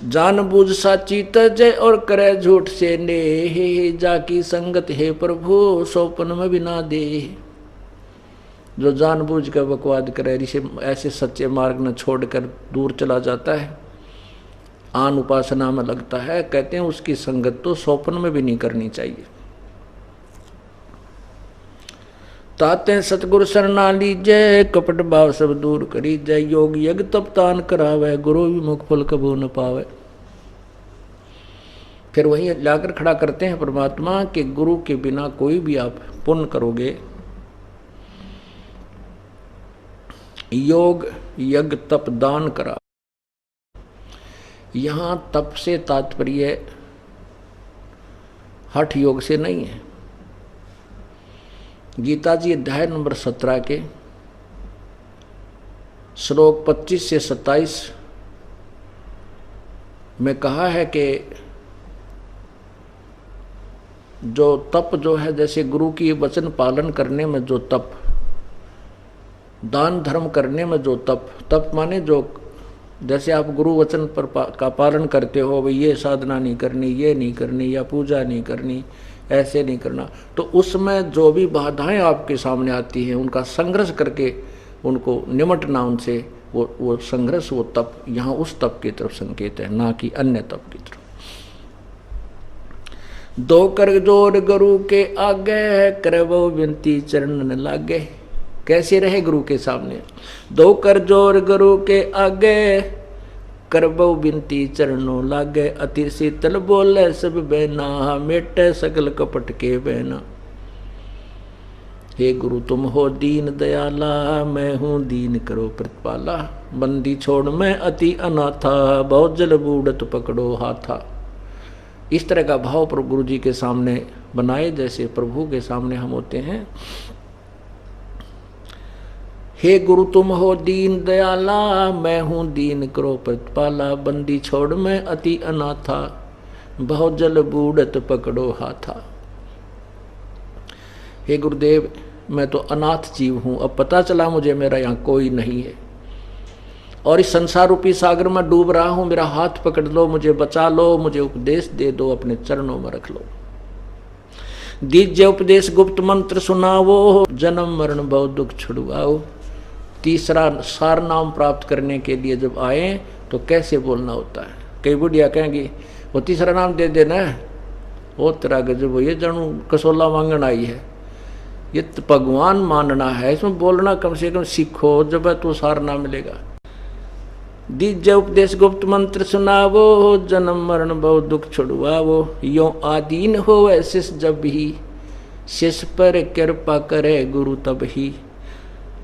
जानबूझ साची तजय और करे झूठ से ने। जाकी संगत है प्रभु सोपन में बिना दे। जो जानबूझ कर बकवाद करे ऐसे सच्चे मार्ग न छोड़कर दूर चला जाता है आन उपासना में लगता है, कहते हैं उसकी संगत तो स्वप्न में भी नहीं करनी चाहिए। ताते सतगुरु शरणा लीजय कपट भाव सब दूर करी जय। योग यज्ञ तप तान करावे गुरु विमुख फल कबू न पावे। फिर वहीं लाकर खड़ा करते हैं परमात्मा के गुरु के बिना कोई भी आप पुण्य करोगे। योग यज्ञ तप दान करा। यहां तप से तात्पर्य हठ योग से नहीं है। गीता जी अध्याय नंबर 17 के श्लोक 25 से 27 में कहा है कि जो तप जो है जैसे गुरु की वचन पालन करने में जो तप, दान धर्म करने में जो तप माने जो जैसे आप गुरु वचन पर का पालन करते हो भाई ये साधना नहीं करनी, ये नहीं करनी, या पूजा नहीं करनी, ऐसे नहीं करना, तो उसमें जो भी बाधाएं आपके सामने आती हैं उनका संघर्ष करके उनको निमटना, उनसे वो संघर्ष, वो तप, यहाँ उस तप की तरफ संकेत है, ना कि अन्य तप की तरफ। दो कर जोर गुरु के आगे करे वो विनती चरण न लागे। कैसे रहे गुरु के सामने? दो कर जोर गुरु के आगे करबो बिनती चरणों लागे, अति शीतल बोले सब बहना, मेटे सकल कपट के बहना। हे गुरु तुम हो दीन दयाला, मैं हूँ दीन करो प्रतिपाला। बंदी छोड़ मैं अति अनाथा, बहुत जल बूढ़त पकड़ो हाथा। इस तरह का भाव प्रभु गुरु जी के सामने बनाए, जैसे प्रभु के सामने हम होते हैं। हे गुरु तुम हो दीन दयाला, मैं हूँ दीन करो प्रतिपाला। बंदी छोड़ मैं अति अनाथा, बहुत जल बूढ़त पकड़ो हाथा। हे गुरुदेव मैं तो अनाथ जीव हूँ, अब पता चला मुझे मेरा यहाँ कोई नहीं है और इस संसार रूपी सागर में डूब रहा हूँ। मेरा हाथ पकड़ लो, मुझे बचा लो, मुझे उपदेश दे दो, अपने चरणों में रख लो। दीजिए उपदेश गुप्त मंत्र सुनावो, जन्म मरण भव दुख छुड़वाओ। तीसरा सार नाम प्राप्त करने के लिए जब आए तो कैसे बोलना होता है। कई बुढ़िया कहेंगी वो तीसरा नाम दे देना, वो तेरा गजब, ये जानू कसोला मांगन आई है, ये तो भगवान मानना है, इसमें बोलना कम से कम सीखो, जब तो सार नाम मिलेगा। दीजिए उपदेश गुप्त मंत्र सुनावो, जन्म मरण भव दुख छुड़वाओ। यो आदीन हो ऐसे जब ही, शिष्य पर कृपा करे गुरु तब ही।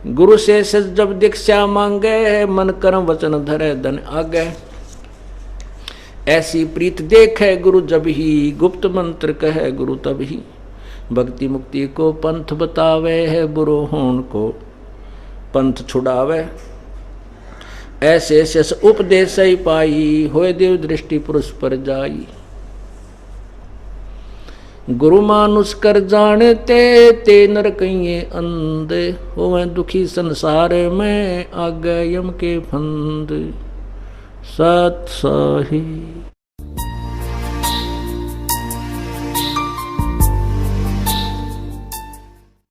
गुरु से जब दीक्षा मांगे, मन कर्म वचन धरे धन आगे। ऐसी प्रीत देखे गुरु जब ही, गुप्त मंत्र कहे गुरु तब ही। भक्ति मुक्ति को पंथ बतावे है, बुरो होन को पंथ छुड़ावे। ऐसे शेष उपदेश ही पाई, होए देव दृष्टि पुरुष पर जाई। गुरु मानुष कर जानते, ते नर कहिए अंधे। होवे दुखी संसार में, आगे यम के फंद। सत सही।